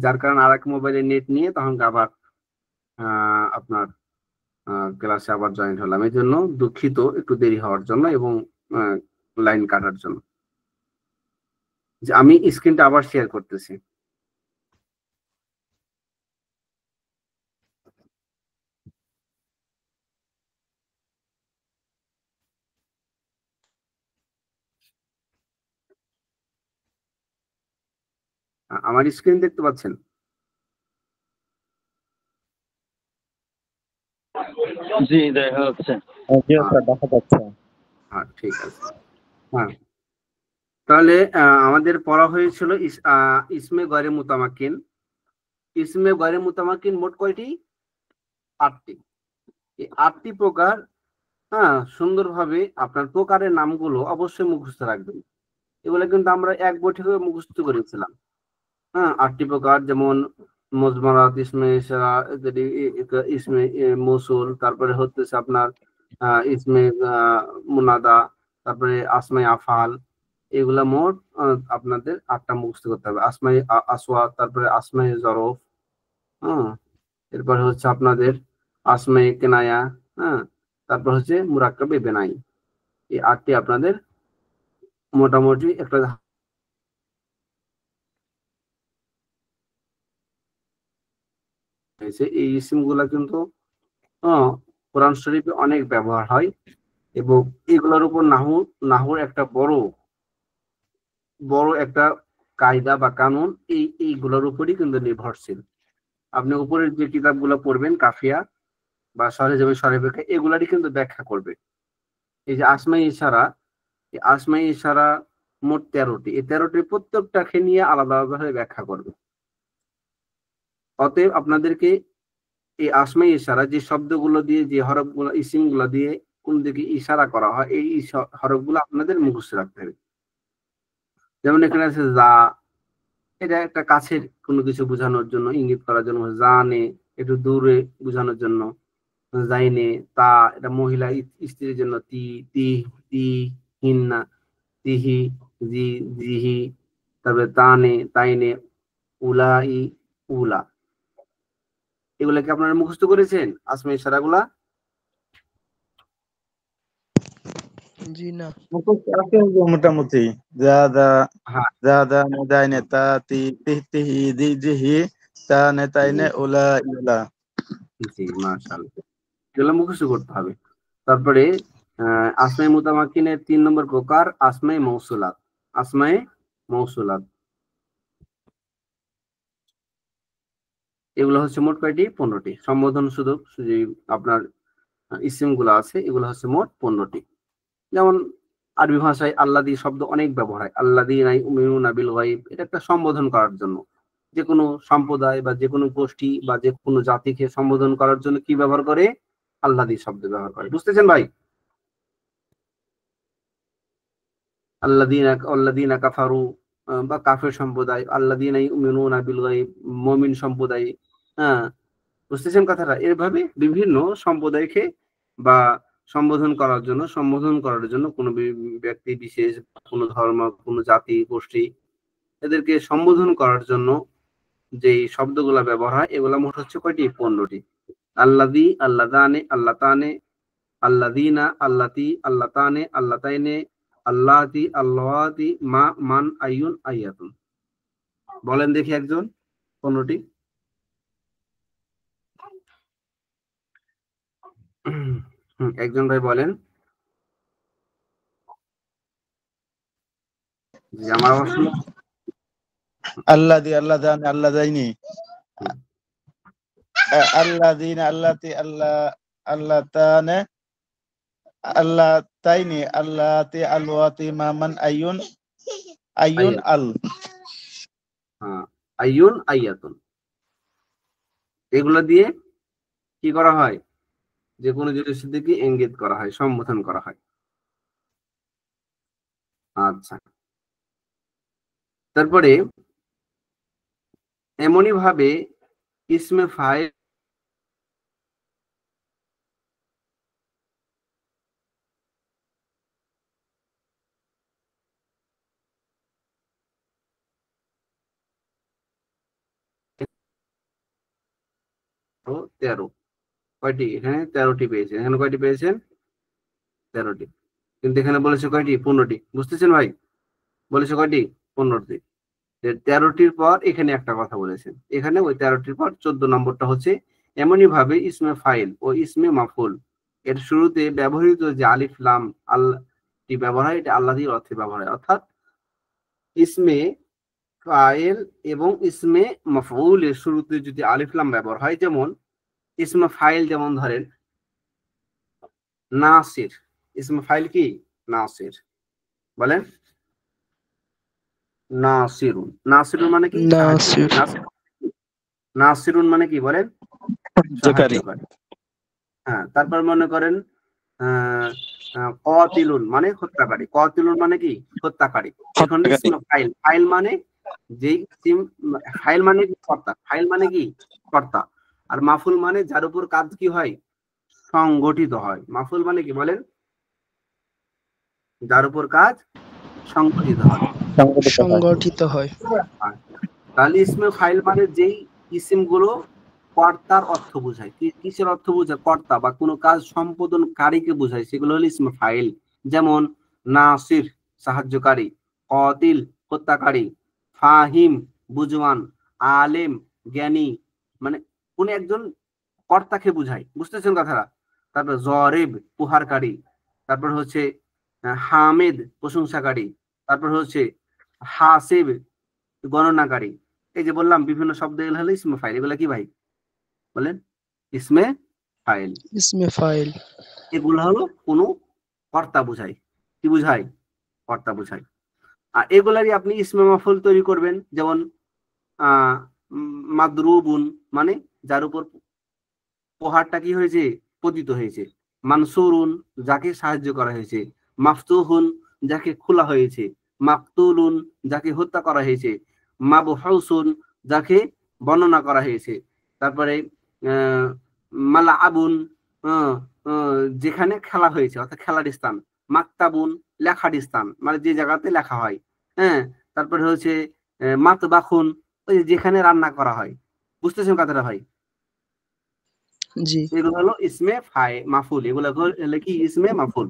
যার কারণে আরেক মোবাইলে নেট নিয়ে তখন আবার আপনার ক্লাসে আবার জয়েন হলাম। এই জন্য দুঃখিত একটু দেরি হওয়ার জন্য এবং লাইন কাটার জন্য। যে আমি স্ক্রিনটা আবার শেয়ার করতেছি। আমার স্ক্রিন দেখতে পাচ্ছেন? জি, দেখা যাচ্ছে। দেখা যাচ্ছে। ঠিক আছে। হ্যাঁ, তাহলে আমাদের পড়া হয়েছিল ইসমে গয়রে মুতামাক্কিন। ইসমে গয়রে মুতামাক্কিন মোট কয়টি? 8টি। এই 8টি প্রকার। হ্যাঁ, সুন্দরভাবে আপনার প্রকারের নামগুলো অবশ্যই মুখস্থ রাখবেন। এগুলো কিন্তু আমরা এক বই থেকে মুখস্থ করেছিলাম। হ্যাঁ, 8টি প্রকার, যেমন মজমারাত, ইসমে ইশারা, ইসমে মৌসুল, তারপরে হচ্ছে আপনার ইসমে মুনাদা, তারপরে আসমায়ে আফআল। এগুলা মোট আপনাদের 8টা মুখস্থ করতে হবে। আসমাই আসওয়াত, তারপরে আসমাই জরফ, হ্যাঁ, এরপর হচ্ছে আপনাদের আসমাই কেনায়া, হ্যাঁ, তারপর হচ্ছে মুরাক্কাবে বেনাই। এই 8টি আপনাদের মোটামুটি একটা হয়েছে। এই ইসিম গুলা কিন্তু কোরআন শরীফে অনেক ব্যবহার হয় এবং এগুলোর উপর নাহুর একটা বড় একটা কায়দা বা কানুন এইগুলোর উপরই কিন্তু নির্ভরশীল। আপনি উপরের যে কিতাবগুলো পড়বেন, কাফিয়া বা সরেজমে সরেবেকা, এগুলারই কিন্তু ব্যাখ্যা করবে। এই যে আসমাই ইশারা, এই আসমাই ইশারা মোট 13টি, এই 13টির প্রত্যেকটাকে নিয়ে আলাদা আলাদাভাবে ব্যাখ্যা করবে। অতএব আপনাদেরকে এই আসমাই ইশারা, যে শব্দগুলো দিয়ে, যে হরফগুলো, ইসিমগুলো দিয়ে কোন দিকে ইশারা করা হয়, এই হরফগুলো আপনাদের মুখস্থ রাখতে হবে। যেমন এখানে আছে যা, এটা একটা কাছের কোনো কিছু বোঝানোর জন্য, ইঙ্গিত করার জন্য। জানে, একটু দূরে বোঝানোর জন্য। যাইনে, তা, এটা মহিলা স্ত্রীর জন্য। তি, তি, তি, হিন্না, তিহি, জি, জিহি, তারপরে তানে, তাইনে, উলাই, উলা। এগুলা কি আপনারা মুখস্থ করেছেন আসমাই ইশারাগুলা? জি না। মুখস্থ আছে মোটামুটি। যা যা হ্যাঁ, যা যা নেদাই নেতা তি তি তিহি দি জিহি তা নেতাই নে উলা ইউলা। জি, মাশাআল্লাহ, এগুলো মুখস্থ করতে হবে। তারপরে আসমাই মুতামাক্কিনের 3 নম্বর প্রকার আসমাই মৌসুলাত। আসমাই মৌসুলাত এগুলো হচ্ছে মোট কয়টি? 15টি। সম্বোধন শুধু যে আপনার ইসিম গুলো আছে, এগুলো হচ্ছে মোট 15টি। যেমন আরবি ভাষায় আল্লাদি শব্দ অনেক ব্যবহার হয়। আল্লাযীনা ইউমিনুনা বিল গায়ব, এটা একটা সম্বোধন করার জন্য। যে কোনো সম্প্রদায় বা যে কোনো গোষ্ঠী বা যে কোনো জাতিকে সম্বোধন করার জন্য কি ব্যবহার করে? আল্লাদি শব্দ ব্যবহার করে। বুঝতেছেন ভাই? আল্লাযীনা কাফারু বা কাফের সম্প্রদায়, আল্লাযীনা ইউমিনুনা বিল গায়ব মুমিন সম্প্রদায়। হ্যাঁ, বুঝতেছেন কথাটা? এভাবে বিভিন্ন সম্প্রদায়কে বা সম্বোধন করার জন্য কোনো ব্যক্তি বিশেষ, কোনো ধর্ম, কোনো জাতি গোষ্ঠী, এদেরকে সম্বোধন করার জন্য যে শব্দগুলা ব্যবহার হয়, এগুলা মোট হচ্ছে কয়টি? 15টি। আল্লাযী, আল্লাযানে, আল্লাতানে, আল্লাযীনা, আল্লাতী, আল্লাতানে, আল্লাতাইনে, আল্লাতী, আল্লাওয়াতি, মা, মান, আইয়ুন, আইয়াতুন। বলেন দেখি একজন 15টি। একজন ভাই বলেন। জি, আমার আওয়াজ শুনে- আল্লাদি আল্লাদানি আল্লাদাইনি আল্লাযীনা আল্লাতি আল্লাতানে আল্লাতাইনি আল্লাতি আলওয়াতি মামান আইয়ুন আইয়ুন আইয়াত, আল। হ্যাঁ, আইয়ুন, আইয়াতুন। এগুলো দিয়ে কি করা হয়? যে কোনো জিনিসের দিকে ইঙ্গিত করা হয়, সম্বোধন করা হয়। আচ্ছা, তারপরে এমনই ভাবে ইসমে ফাইল ও 13, কয়টি? এখানে 13টি পেয়েছেন। এখানে কয়টি পেয়েছেন? 13টি। কিন্তু এখানে বলেছে কয়টি? 15টি। বুঝতেছেন ভাই? বলেছে কয়টি? 15টি। 13টির পর এখানে একটা কথা বলেছেন। এখানে ওই 13টির পর 14 নম্বরটা হচ্ছে এমনই ভাবে ইসমে ফাইল ও ইসমে মাফুল এর শুরুতে ব্যবহৃত যে আলিফ লাম আল্লাহটি ব্যবহার হয়, এটা আল্লাহর অর্থে ব্যবহার হয়। অর্থাৎ ইসমে ফাইল এবং ইসমে মাফউল এর শুরুতে যদি আলিফ লাম ব্যবহার হয়, যেমন ইসমে ফাইল, যেমন ধরেন নাসির। ইসমে ফাইল কি? নাসির। বলেন নাসিরুন। নাসিরুন মানে কি? নাসির। নাসিরুন মানে কি? বলেন সাহায্যকারী। সাহায্যকারী। হ্যাঁ, তারপর মনে করেন কাতিলুন মানে হত্যাকারী। কাতিলুন মানে কি? হত্যাকারী। এখন ইসমে ফাইল, ফাইল মানে যেই ফাইল মানে কি? কর্তা। ফাইল মানে কি? কর্তা। আর মাফুল মানে যার উপর কাজ কি হয়? সংগঠিত হয়। মাফুল মানে কি? বলেন, যার উপর কাজ সংগঠিত হয়। সংগঠিত হয়। তাহলে ইসমে ফাইল মানে যেই ইসিম গুলো কর্তার অর্থ বোঝায়, কিসের অর্থ বোঝায়? কর্তা বা কোনো কাজ সম্পাদনকারীকে বোঝায়, সেগুলো হলো ইসমে ফাইল। যেমন নাসির সাহায্যকারী, কাতিল হত্যাকারী, ফাহিম বুঝবান, আলেম জ্ঞানী, মানে কোন একজন কর্তাকে বুঝায়। বুঝতেছেন কথাটা? তারপর জরেব প্রহারকারী, তারপর হচ্ছে হামেদ প্রশংসাকারী, তারপর হচ্ছে হাসিব গণনাকারী। এই যে বললাম বিভিন্ন শব্দ এগুলো হলো ইসমে ফাইল। এগুলো কি ভাই বলেন? ইসমে ফাইল। ইসমে ফাইল। এগুলো হলো কোনো কর্তা বোঝায়। কি বোঝায়? কর্তা বোঝায়। আর এগুলারই আপনি ইসমে মাফুল তৈরি করবেন। যেমন মাদরুবুন মানে যার উপর প্রহারটা কি হয়েছে? পতিত হয়েছে। মানসুরুন যাকে সাহায্য করা হয়েছে। মাফতুহুন যাকে খোলা হয়েছে। মাকতুলুন যাকে হত্যা করা হয়েছে। মাবহুসুন যাকে বর্ণনা করা হয়েছে। তারপরে মালাআবুন যেখানে খেলা হয়েছে, অর্থাৎ খেলার স্থান। মাকতাবুন লেখার স্থান, মানে যে জায়গাতে লেখা হয়। হ্যাঁ, তারপরে হচ্ছে মাতবাখুন ওই যেখানে রান্না করা হয়। বুঝতেছেন কথাটা ভাই? জি। এগুলো হলো ইসমে মাফুল। এগুলো হলো কি? ইসমে মাফুল।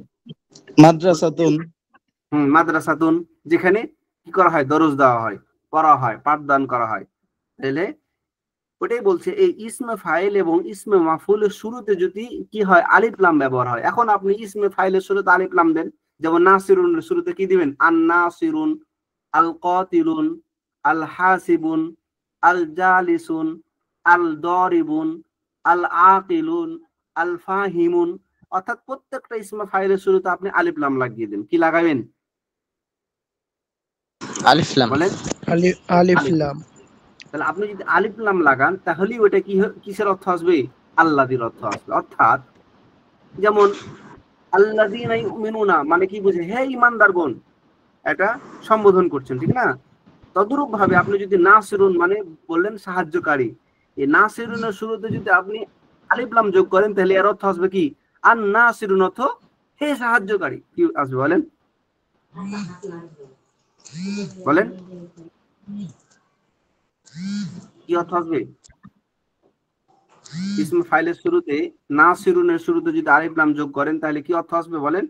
মাদ্রাসাতুন। মাদ্রাসাতুন যেখানে কি করা হয়? দরজ দেওয়া হয়, পড়া হয়, পাঠদান করা হয়। তাহলে ওটাই বলছে, এই ইসমে ফাইল এবং ইসমে মাফুলের শুরুতে যদি কি হয়? আলিফ লাম ব্যবহার হয়। এখন আপনি ইসমে ফাইলের শুরুতে আলিফ লাম দেন, যেমন নাসিরুনের শুরুতে কি দিবেন? আন নাসিরুন, আল কাতিলুন, আল হাসিবুন, আল জালিসুন, আল দরিবুন, আল আকিলুন, আল ফাহিমুন। অর্থাৎ প্রত্যেকটা ইসমে ফাইলের শুরুতে আপনি আলিফ লাম লাগিয়ে দেন। কি লাগাবেন আলিফ লাম। বলেন? আলিফ আলিফ লাম। লাম। তাহলে আপনি যদি আলিফ লাম লাগান তাহলেই ওটা কি কিসের অর্থ আসবে? আল্লাহর অর্থ আসবে। অর্থাৎ যেমন আল্লাযীনা ইউমিনুনা মানে কি বুঝে? হে ঈমানদারগণ, এটা সম্বোধন করছেন, ঠিক না? তদ্রূপ ভাবে আপনি যদি নাসিরুন মানে বললেন সাহায্যকারী, এই নাসিরুনের শুরুতে যদি আপনি আলিফ লাম যোগ করেন তাহলে এর অর্থ আসবে কি? আন নাসিরুন অর্থ হে সাহায্যকারী। কি আসবে বলেন? বলেন কি অর্থ আসবে? ইসমে ফাইলের শুরুতে নাসিরুনের শুরুতে যদি আলিফ লাম যোগ করেন তাহলে কি অর্থ আসবে বলেন?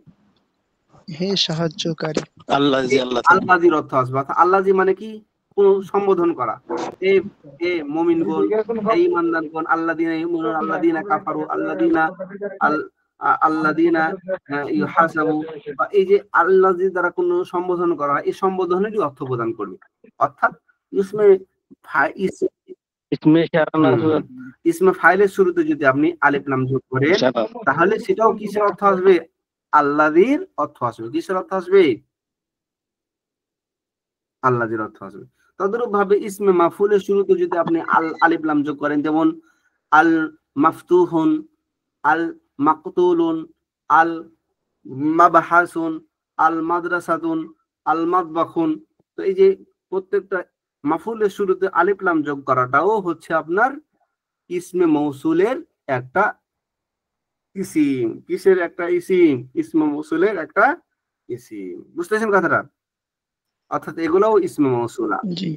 হে সাহায্যকারী। আল্লাজি আল্লাহ আল্লাহর অর্থ আসবে। অর্থাৎ আল্লাহজি মানে কি? কোন সম্বোধন করা। এ এ মুমিনগণ, হে ঈমানদারগণ, আল্লাযীনা ইউমিনুন, আল্লাযীনা কাফারু, আল্লাযীনা আল্লাযীনা ইউহাসাবু। বা এই যে আল্লাহজি দ্বারা কোন সম্বোধন করা হয়, এই সম্বোধনেরই অর্থ প্রদান করবে। অর্থাৎ ইসমে ইসমে ইশারা না ইসমে ফাইলের শুরুতে যদি আপনি আলিফ লাম যোগ করেন তাহলে সেটাও কিসের অর্থ আসবে? আল্লাহর অর্থ আসবে। কিসের অর্থ আসবে? আল্লাহর অর্থ আসবে। তদ্রূপ ভাবে ইসমে মাফুলের শুরুতে যদি আপনি আলিফ লাম যোগ করেন, যেমন আল মাফতুহুন, আল মাকতুলুন, আল মাবহাসুন, আল মাদ্রাসাতুন, আল মাতবাখুন। তো এই যে প্রত্যেকটা মাফুলের শুরুতে আলিফ লাম যোগ করাটাও হচ্ছে আপনার ইসমে মৌসুলের একটা ইসিম। কিসের একটা ইসিম? ইসমে মৌসুলের একটা ইসিম। বুঝতেছেন কথাটা? অর্থাৎ এগুলোও ইসমে মৌসুলা। জি।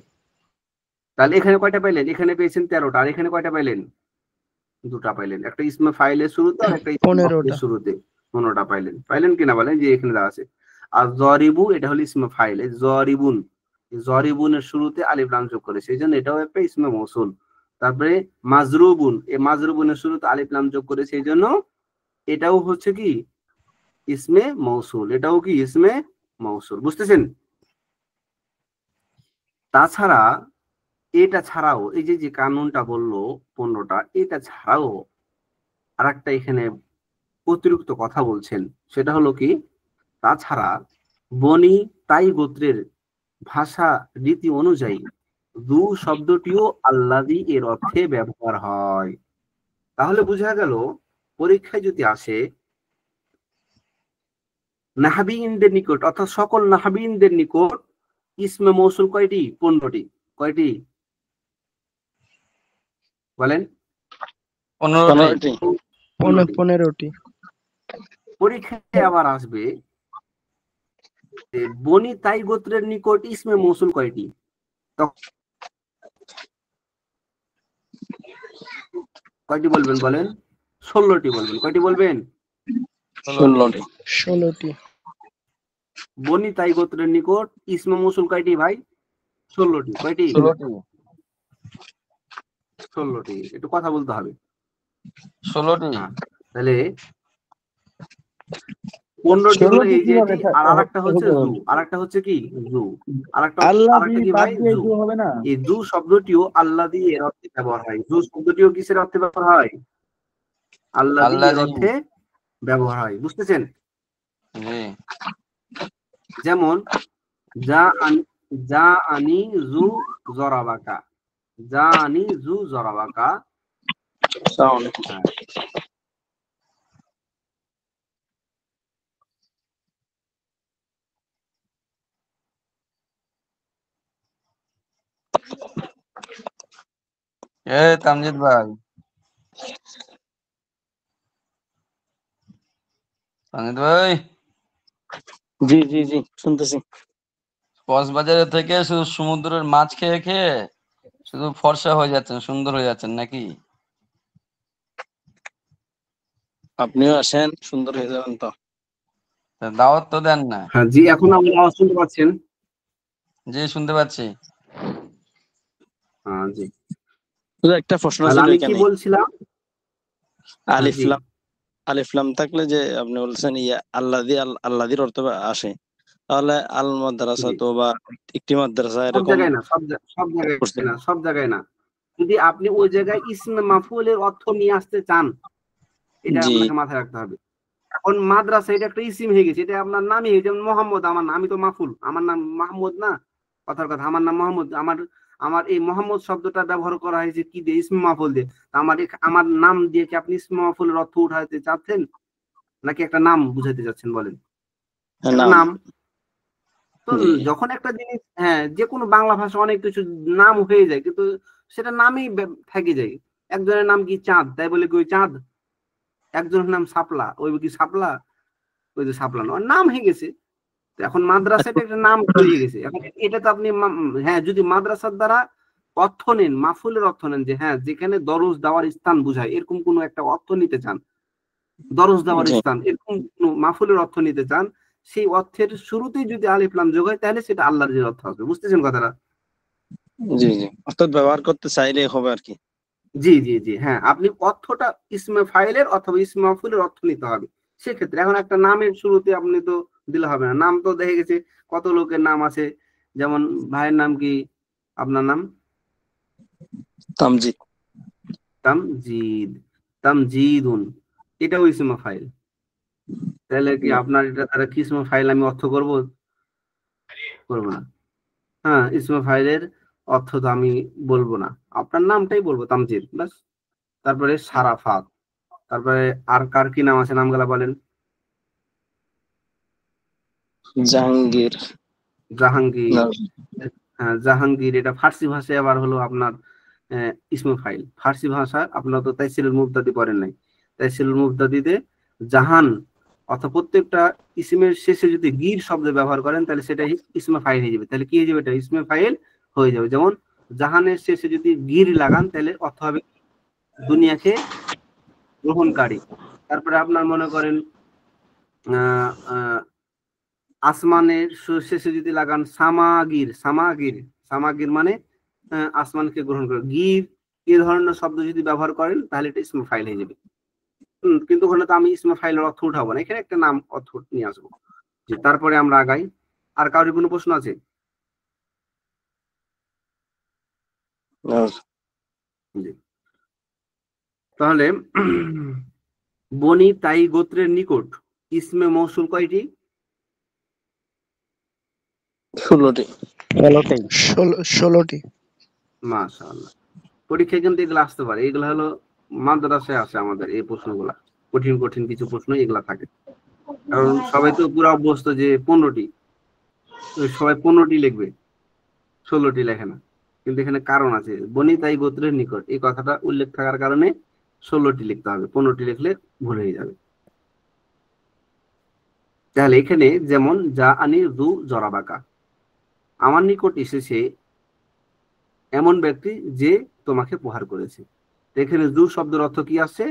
তাহলে এখানে কয়টা পাইলেন? এখানে পেয়েছেন 13টা। আর এখানে কয়টা পাইলেন? 2টা পাইলেন। একটা ইসমে ফাইলের শুরুতে আর একটা ইসমে 15টা। মাফুলের শুরুতে। 15টা পাইলেন। পাইলেন কিনা বলেন? যে এখানে দেওয়া আছে। আর জরিবু এটা হলো ইসমে ফাইল। জরিবুন, জরিবুনের শুরুতে আলিফ লাম যোগ করে, সেই জন্য এটাও একটা ইসমে মৌসুল। তারপরে মাজরুবুন, এই মাজরুবুনের শুরুতে আলিফ লাম যোগ করে, সেই জন্য এটাও হচ্ছে কি? ইসমে মৌসুল। এটাও কি? ইসমে মৌসুল। বুঝতেছেন? তাছাড়া এটা ছাড়াও এই যে যে কানুনটা বললো 15টা, এটা ছাড়াও আর একটা এখানে অতিরিক্ত কথা বলছেন। সেটা হলো কি? তাছাড়া বনি তাই গোত্রের ভাষা রীতি অনুযায়ী দু শব্দটিও আল্লাযী এর অর্থে ব্যবহার হয়। তাহলে বোঝা গেল পরীক্ষায় যদি আসে নাহবিনদের নিকট, অর্থাৎ সকল নাহবিনদের নিকট ইসমে মৌসুল কয়টি? 15টি। কয়টি বলেন? 15টি। 15টি। পরীক্ষায় আবার আসবে বনি তাই গোত্রের নিকট ইসমে মৌসুল কয়টি? কয়টি বলবেন বলেন? 16টি বলবেন। কয়টি বলবেন? 16টি। 16টি। বনি তাই গোত্রের নিকট ইসমে মৌসুল কয়টি ভাই? 16টি। কয়টি? 16টি। 16টি। একটু কথা বলতে হবে। 16টি। তাহলে 15টি হলো এই যে এটি, আর আরেকটা হচ্ছে জু। আরেকটা হচ্ছে কি? জু। আরেকটা কি ভাই? জু। এই জু শব্দটিও আল্লাযী এর অর্থে ব্যবহার হয়। জু শব্দটিও কিসের অর্থে ব্যবহার হয়? আল্লাযী এর অর্থে ব্যবহার হয়। বুঝতেছেন? জি। যেমন যা আনি জু জরাবাকা, যা আনি জু জরাবাকা। তামজিদ ভাই, তামজিদ ভাই, জি জি জি শুনতেছি। কক্সবাজারের থেকে শুধু সমুদ্রের মাছ খেয়ে খেয়ে শুধু ফর্সা হয়ে যাচ্ছেন, সুন্দর হয়ে যাচ্ছেন নাকি? আপনিও আসেন, সুন্দর হয়ে যাবেন তো। তা দাওয়াত তো দেন না। হ্যাঁ জি, এখন আপনি আওয়াজ শুনতে পাচ্ছেন? জি শুনতে পাচ্ছি। হ্যাঁ জি। শুধু একটা প্রশ্ন তাহলে ছিল আমি কি এখানে, বলছিলাম? আলিফ জি লাম, আলিফ লাম থাকলে যে আপনি বলছেন ইয়া আল্লাদির অর্থ আসে, তাহলে আল মাদ্রাসা জি। তো বা একটি মাদ্রাসা সব এরকম জায়গায় না, সব জায়গায় করছে। না, সব জায়গায় না। যদি আপনি ওই জায়গায় ইসমে মাফউলের অর্থ নিয়ে আসতে চান, এটা জি আপনাকে মাথায় রাখতে হবে। এখন মাদ্রাসা এটা একটা ইসিম হয়ে গেছে, এটা আপনার নামই হয়ে, যেমন মোহাম্মদ আমার নাম, আমি তো মাফুল, আমার নাম মাহমুদ না। কথার কথা, আমার নাম মোহাম্মদ। আমার এই মোহাম্মদ শব্দটা ব্যবহার করা হয়েছে কি দিয়ে? ইসমে মাফুল দিয়ে। আমার নাম দিয়ে কি আপনি ইসমে মাফুলের অর্থ উঠাতে চাচ্ছেন, নাকি একটা নাম বুঝাইতে চাচ্ছেন বলেন? একটা নাম। নাম। তো জি যখন একটা জিনিস, হ্যাঁ, যে কোনো বাংলা ভাষা অনেক কিছু নাম হয়ে যায়, কিন্তু সেটা নামই থেকে যায়। একজনের নাম কি চাঁদ, তাই বলে কি ওই চাঁদ? একজনের নাম সাপলা, ওই কি সাপলা? ওই যে সাপলা না, ওর নাম হয়ে গেছে। তো এখন মাদ্রাসাটা একটা নাম হয়ে গেছে। এখন এটা তো আপনি হ্যাঁ, যদি মাদ্রাসার দ্বারা অর্থ নেন, মাফুলের অর্থ নেন, যে হ্যাঁ যেখানে দরজ দেওয়ার স্থান বুঝায়, এরকম কোনো একটা অর্থ নিতে চান, দরজ দেওয়ার জি স্থান, এরকম কোনো মাফুলের অর্থ নিতে চান, সেই অর্থের শুরুতেই যদি আলিফ লাম যোগ হয়, তাহলে সেটা আল্লাহর যে অর্থ হবে। বুঝতেছেন কথাটা? জি জি, অর্থাৎ ব্যবহার করতে চাইলে হবে আর কি। জি জি জি, হ্যাঁ, আপনি অর্থটা ইসমে ফাইলের অথবা ইসমে মাফুলের অর্থ নিতে হবে। সেক্ষেত্রে এখন একটা নামের শুরুতে আপনি তো দিলে হবে না। নাম তো দেখে গেছে কত লোকের নাম আছে, যেমন ভাইয়ের নাম কি? আপনার নাম? তামজিদ। তামজিদ, তামজিদুন, এটাও ইসমে ফাইল। তাহলে কি আপনার এটা দ্বারা কি ইসমে ফাইল আমি অর্থ করব? করবো না। হ্যাঁ, ইসমে ফাইলের অর্থ তো আমি বলবো না, আপনার নামটাই বলবো, তামজিদ, ব্যাস। তারপরে সারাফাত, তারপরে আর কার কি নাম আছে, নামগুলা বলেন। জাহাঙ্গীর। জাহাঙ্গীর, না, হ্যাঁ জাহাঙ্গীর, এটা ফার্সি ভাষায় আবার হলো আপনার ইসমে ফাইল। ফার্সি ভাষা আপনারা তো তাইসিরুল মুবতাদি পড়েন নাই। তাইসিরুল মুবতাদিতে জাহান অথবা প্রত্যেকটা ইসমের শেষে যদি গির শব্দ ব্যবহার করেন, তাহলে সেটা ইসমে ফাইল হয়ে যাবে। তাহলে কি হয়ে যাবে? এটা ইসমে ফাইল হয়ে যাবে। যেমন জাহানের শেষে যদি গির লাগান, তাহলে অর্থ হবে দুনিয়াকে গ্রহণকারী। তারপরে আপনার মনে করেন আহ আহ আসমানের শেষে যদি লাগান সামাগির, সামাগির, সামাগির মানে আসমানকে গ্রহণ করে। গির, এ ধরনের শব্দ যদি ব্যবহার করেন, তাহলে এটা ইসমে ফাইল হয়ে যাবে। কিন্তু ওখানে তো আমি ইসমে ফাইলের অর্থ উঠাবো না, এখানে একটা নাম অর্থ নিয়ে আসবো। তারপরে আমরা আগাই। আর কারোর কোনো প্রশ্ন আছে? না, জি। তাহলে বনি তাই গোত্রের নিকট ইসমে মৌসুল কয়টি? 16টি। 16টি। মাশাআল্লাহ। পরীক্ষায় কিন্তু এগুলো আসতে পারে। এগুলো হলো মাদ্রাসায় আসে আমাদের এই প্রশ্নগুলা, কঠিন কঠিন কিছু প্রশ্ন এগুলা থাকে। কারণ সবাই তো পুরো অভ্যস্ত যে 15টি, সবাই 15টি লিখবে, 16টি লেখে না। কিন্তু এখানে কারণ আছে, বনি তাই গোত্রের নিকট এই কথাটা উল্লেখ থাকার কারণে 16টি লিখতে হবে। 15টি লিখলে ভুল হয়ে যাবে। তাহলে এখানে যেমন যা আনি জু জরাবাকা, আমার নিকট এসেছে এমন ব্যক্তি যে তোমাকে প্রহার করেছে। এখানে জু শব্দের অর্থ কি আছে?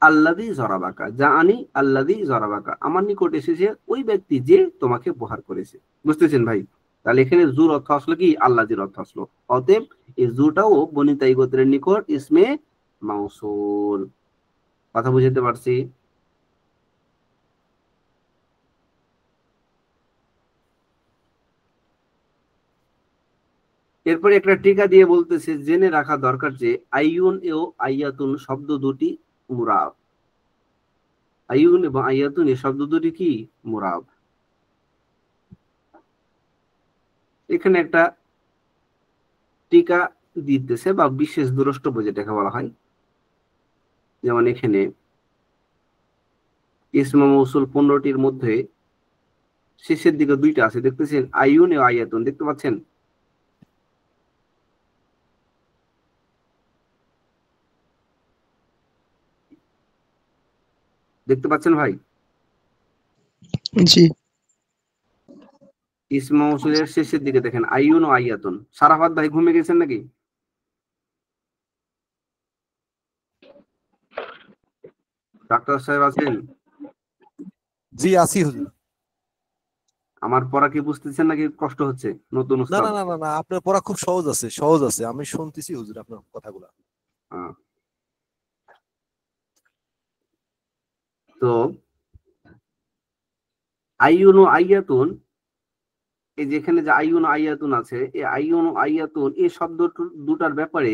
আল্লাযী জরাবাকা, যা আনি আল্লাযী জরাবাকা, আমার নিকট এসেছে ওই ব্যক্তি যে তোমাকে প্রহার করেছে। বুঝতেছেন ভাই? তাহলে এখানে জুর অর্থ আসলো কি? আল্লাযীর অর্থ আসলো। অতএব এই জুটাও বনী তাই গোত্রের নিকট ইসমে মাউসুল। কথা বুঝতে পারছি? এরপরে একটা টিকা দিয়ে বলতেছে জেনে রাখা দরকার যে আইয়ুন ও আইয়াতুন শব্দ দুটি মুরাব। আইয়ুন এবং আইয়াতুন এই শব্দ দুটি কি? মুরাব। এখানে একটা টিকা দিতেছে বা বিশেষ দ্রষ্টব্য যেটাকে বলা হয়, যেমন এখানে ইসমে মৌসুল 15টির মধ্যে শেষের দিকে দুইটা আছে, দেখতেছেন? আইয়ুন ও আইয়াতুন, দেখতে পাচ্ছেন? দেখতে পাচ্ছেন ভাই? জি। ইসমে মৌসুলের শেষের দিকে দেখেন আইয়ুন ও আইয়াতুন। সারাফাত ভাই ঘুমিয়ে গেছেন নাকি? ডাক্তার সাহেব আছেন? জি আছি হুজুর। আমার পড়া কি বুঝতেছেন নাকি কষ্ট হচ্ছে? নতুন না উস্তাদ। না না না না, আপনার পড়া খুব সহজ আছে, সহজ আছে, আমি শুনতেছি হুজুর আপনার কথাগুলা। আহ, তো আইয়ুন ও আইয়াতুন, এই যেখানে যে আইয়ুন ও আইয়াতুন আছে, এই আইয়ুন ও আইয়াতুন এই শব্দ দুটার ব্যাপারে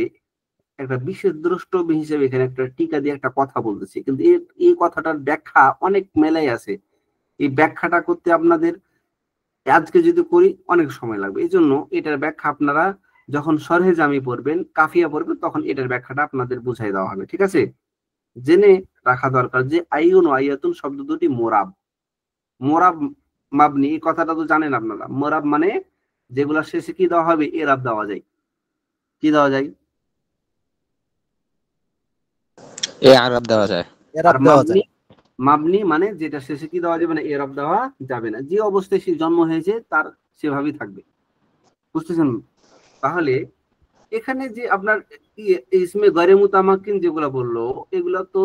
একটা বিশেষ দ্রষ্টব্য হিসেবে এখানে একটা টিকা দিয়ে একটা কথা বলতেছি, কিন্তু এই কথাটার ব্যাখ্যা অনেক মেলাই আছে। এই ব্যাখ্যাটা করতে আপনাদের আজকে যদি করি অনেক সময় লাগবে। এই জন্য এটার ব্যাখ্যা আপনারা যখন সরহে জামি পড়বেন, কাফিয়া পড়বেন, তখন এটার ব্যাখ্যাটা আপনাদের বুঝাই দেওয়া হবে। ঠিক আছে? জেনে রাখা দরকার যে আইয়ুন ও আইয়াতুন শব্দ দুটি মোরাব। মোরাব মাবনি, এই কথাটা তো জানেন আপনারা। মোরাব মানে যেগুলা শেষে কি দেওয়া হবে? এরাব দেওয়া যায়। কি দেওয়া যায়? এ আরব দেওয়া যায়। আর এরাব দেওয়া মাবনি, যায়। মাবনি মানে যেটা শেষে কি দেওয়া যাবে না? এরাব দেওয়া যাবে না। যে অবস্থায় সে জন্ম হয়েছে তার সেভাবেই থাকবে। বুঝতেছেন? তাহলে এখানে যে আপনার ইসমে গয়রে মুতামাক্কিন যেগুলা বললো, এগুলা তো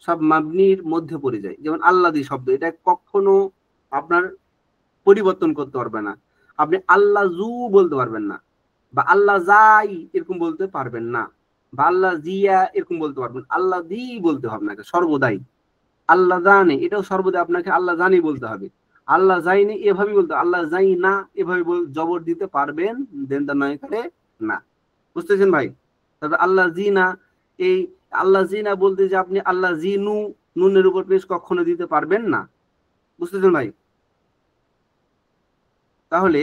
সব মাবনির মধ্যে পড়ে যায়। যেমন আল্লাদি শব্দ, এটা কখনো আপনার পরিবর্তন করতে পারবে না। আপনি আল্লাহ জু বলতে পারবেন না, বা আল্লাহ যাই এরকম বলতে পারবেন না, বা আল্লাহ জিয়া এরকম বলতে পারবেন। আল্লাহ দি বলতে হবে আপনাকে সর্বদাই। আল্লাহ জানে, এটাও সর্বদাই আপনাকে আল্লাহ জানি বলতে হবে। আল্লাহ যাইনি এভাবে বলতে, আল্লাহ যাই না এভাবে জবর দিতে পারবেন দেন দা নয় করে না। বুঝতেছেন ভাই? তবে আল্লাহ জি না, এই আল্লাহ জি না বলতে যে আপনি আল্লাহ জি নু, নুনের উপর পেশ কখনো দিতে পারবেন না। বুঝতেছেন ভাই? তাহলে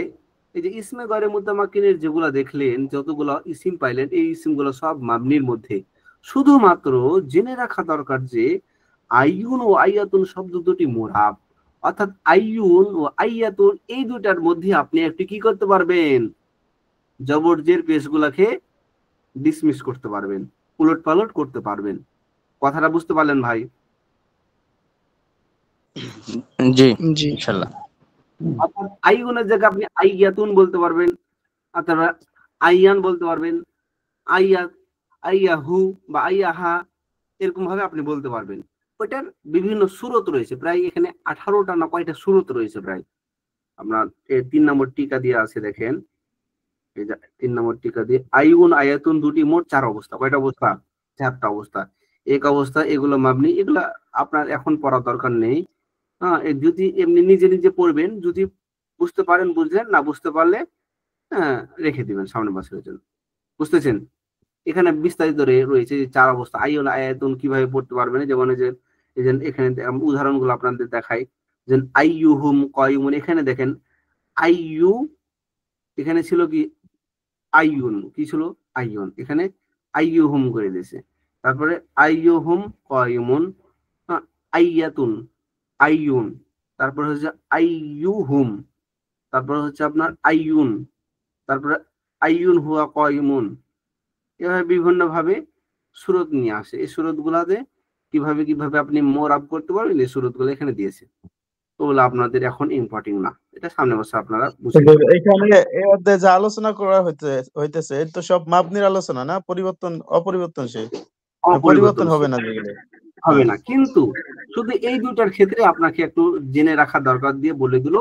এই যে ইসমে গয়রে মুতামাক্কিনের যেগুলা দেখলেন, যতগুলো ইসিম পাইলেন, এই ইসিমগুলো সব মাবনির মধ্যে। শুধুমাত্র জেনে রাখা দরকার যে আইয়ুন ও আইয়াতুন শব্দ দুটি মুরাব, অর্থাৎ আইয়ুন ও আইয়াতুন এই দুটার মধ্যে আপনি একটি কি করতে পারবেন? জবরজের পেশগুলাকে ডিসমিস করতে পারবেন, উলট পালট করতে পারবেন। কথাটা বুঝতে পারলেন ভাই? জি জি। ইনশাল্লাহ। অর্থাৎ আইয়ুনের জায়গায় আপনি আইয়াতুন বলতে পারবেন, অথবা আইয়ান বলতে পারবেন, আইয়াত, আইয়াহু বা আইয়াহা, এরকম ভাবে আপনি বলতে পারবেন। ওইটার বিভিন্ন সুরত রয়েছে, প্রায় এখানে 18টা না কয়টা সুরত রয়েছে প্রায়। আপনার 3 নম্বর টিকা দিয়ে আছে দেখেন, এই যে 3 নম্বর টিকা দিয়ে আইয়ুন আয়াতুন দুটি মোট 4 অবস্থা। কয়টা অবস্থা? 4টা অবস্থা। এক অবস্থা এগুলো মাবনি, এগুলা আপনার এখন পড়ার দরকার নেই। হ্যাঁ, যদি এমনি নিজে নিজে পড়বেন, যদি বুঝতে পারেন বুঝলেন, না বুঝতে পারলে হ্যাঁ রেখে দিবেন সামনের বছরের জন্য। বুঝতেছেন? এখানে বিস্তারিত রয়েছে যে 4 অবস্থা। আইয়ুন আয়াতুন কিভাবে পড়তে পারবেন, যেমন এই যে এখানে উদাহরণগুলো আপনাদের দেখাই। যে আইয়ুহুম কয়ুমুন, এখানে দেখেন আইয়ু, এখানে ছিল কি আইয়ুন, কি ছিল? আইয়ুন, এখানে আইয়ুহুম করে দিয়েছে। তারপরে আইয়ুহুম কয়ুমুন, আইয়াতুন, আইয়ুন, তারপরে হচ্ছে আইয়ুহুম, তারপরে হচ্ছে আপনার আইয়ুন, তারপরে আইয়ুন হুয়া কয়ুমুন। এভাবে বিভিন্ন ভাবে সুরত নিয়ে আসে। এই সুরত গুলাতে কিভাবে কিভাবে আপনি মোরাব করতে পারবেন, এই সুরত গুলো এখানে দিয়েছে। ওগুলো আপনাদের এখন ইম্পর্টেন্ট না, এটা সামনে বছর আপনারা বুঝে হুজুর, নেবেন। এখানে এই অধ্যায়ে যা আলোচনা করা হইতেছে এটা তো সব মাবনির আলোচনা না, অপরিবর্তনশীল না, পরিবর্তন হবে অপরিবর্তনশীল না যেগুলো। হবে হ্যাঁ। না, কিন্তু শুধু এই দুটার ক্ষেত্রে আপনাকে একটু জেনে রাখা দরকার দিয়ে বলে দিল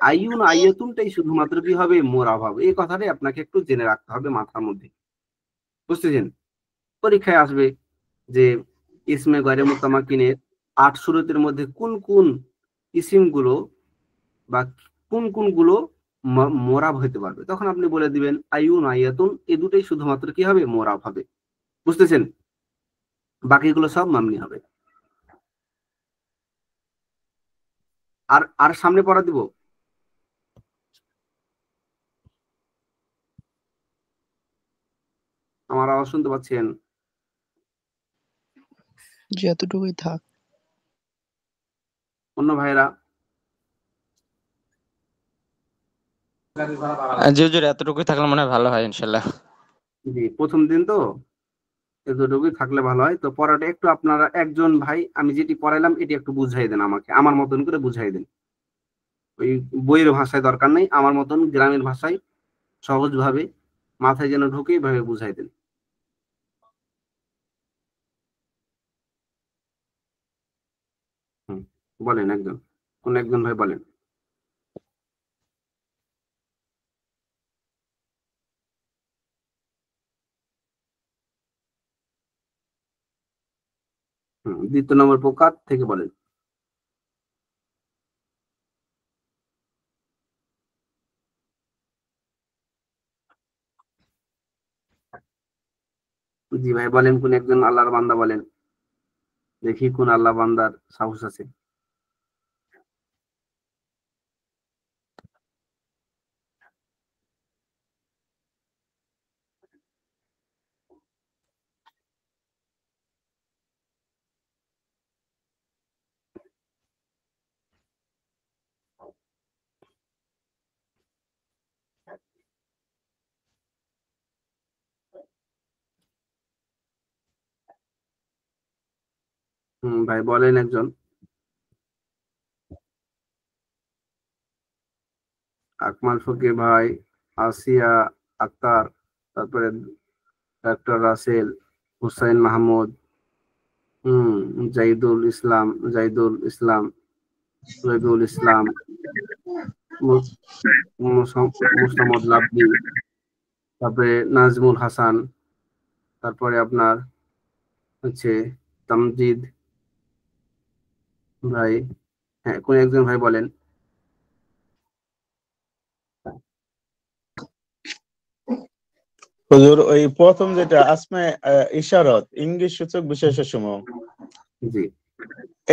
আইউন আইয়াতুনটাই শুধুমাত্র কি হবে মোরা হবে, এই কথাটাই আপনাকে একটু জেনে রাখতে হবে মাথার মধ্যে, বুঝতেছেন? পরীক্ষায় আসবে যে ইসমে গয়রে মুতামাক্কিনের ৮ শুরুতের মধ্যে কোন কোন ইসিমগুলো বা কোন কোনগুলো মোরাব হতে পারবে, তখন আপনি বলে দিবেন আইউন আইয়াতুন, এই দুটোই শুধুমাত্র কি হবে মোরাব হবে, বুঝতেছেন? বাকিগুলো সব মামনি হবে। আর আর সামনে পড়া দিব। আমার আওয়াজ শুনতে পাচ্ছেন? জি, এতটুকুই থাক। অন্য ভাইরা? জি হুজুর, এতটুকুই থাকলে মনে হয় ভালো হয় ইনশাল্লাহ। জি, প্রথম দিন তো এতটুকুই থাকলে ভালো হয়। তো পড়াটা একটু আপনারা একজন ভাই আমি যেটি পড়াইলাম এটি একটু বুঝাই দেন আমাকে, আমার মতন করে বুঝাই দেন। ওই বইয়ের ভাষায় দরকার নেই, আমার মতন গ্রামের ভাষায় সহজ ভাবে মাথায় যেন ঢুকে এইভাবে বুঝাই দেন। হুম, বলেন একজন, কোন একজন ভাই বলেন। দ্বিতীয় নম্বর প্রকার থেকে বলেন। জি ভাই বলেন, কোন একজন আল্লাহর বান্দা বলেন, দেখি কোন আল্লাহ বান্দার সাহস আছে। ভাই বলেন একজন। আকমাল ফকির ভাই, আসিয়া আক্তার, তারপরে ডক্টর রাসেল, হুসাইন মাহমুদ, জাইদুল ইসলাম, রবিউল ইসলাম, মুস্তামদ লাবদি, তারপরে নাজমুল হাসান, তারপরে আপনার হচ্ছে তামজিদ ভাই। হ্যাঁ, কোন একজন ভাই বলেন। হুজুর, ওই প্রথম যেটা আসমে ইশারত ইংলিশ সূচক বিশেষণ সমূহ, জি,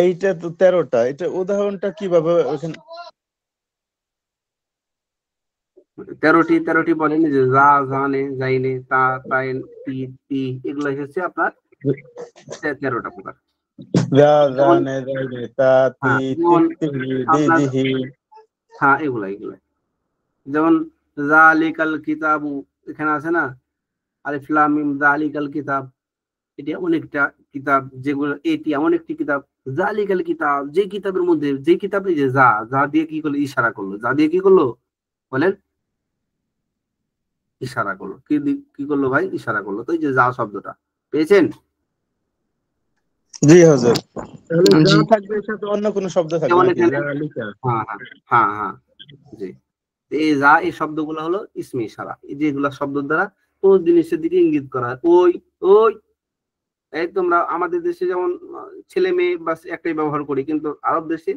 এইটা তো 13টা, এটা উদাহরণটা কিভাবে ওখানে? 13টি বলেন যে যা, জানে, যাইনে, তা, তাইন, তি, তি, এগুলো হচ্ছে আপনার 13টা প্রকার। যেমন জানে জানে তা তি হ্যাঁ, যেমন তিত্তিহি আপনার দিদিহি। হ্যাঁ এগুলা যেমন জালিকাল কিতাবু, এখানে আছে না আলিফ লাম মিম, জালিকাল কিতাব, এটা অনেকটা কিতাব, যেগুলো এটি এমন একটি কিতাব। জালিকাল কিতাব, যে কিতাবের মধ্যে, যে কিতাবে যে যা যা দিয়ে কি করলো, ইশারা করলো, যা দিয়ে কি করলো বলেন, ইশারা করলো, কি করলো ভাই, ইশারা করলো। তো এই যে যা শব্দটা পেয়েছেন। জি হুজুর, তাহলে যা জি। থাকবে এর সাথে অন্য কোনো শব্দ থাকবে যেমন নাকি? এখানে জালিকা। হ্যাঁ হ্যাঁ হ্যাঁ, জি, এই যা, এই শব্দগুলো হলো ইসমে ইশারা, এই যেগুলা শব্দ দ্বারা কোন জিনিসের দিকে ইঙ্গিত করা হয়। ওই ওই এই তোমরা আমাদের দেশে যেমন ছেলে মেয়ে বাস একটাই ব্যবহার করি, কিন্তু আরব দেশে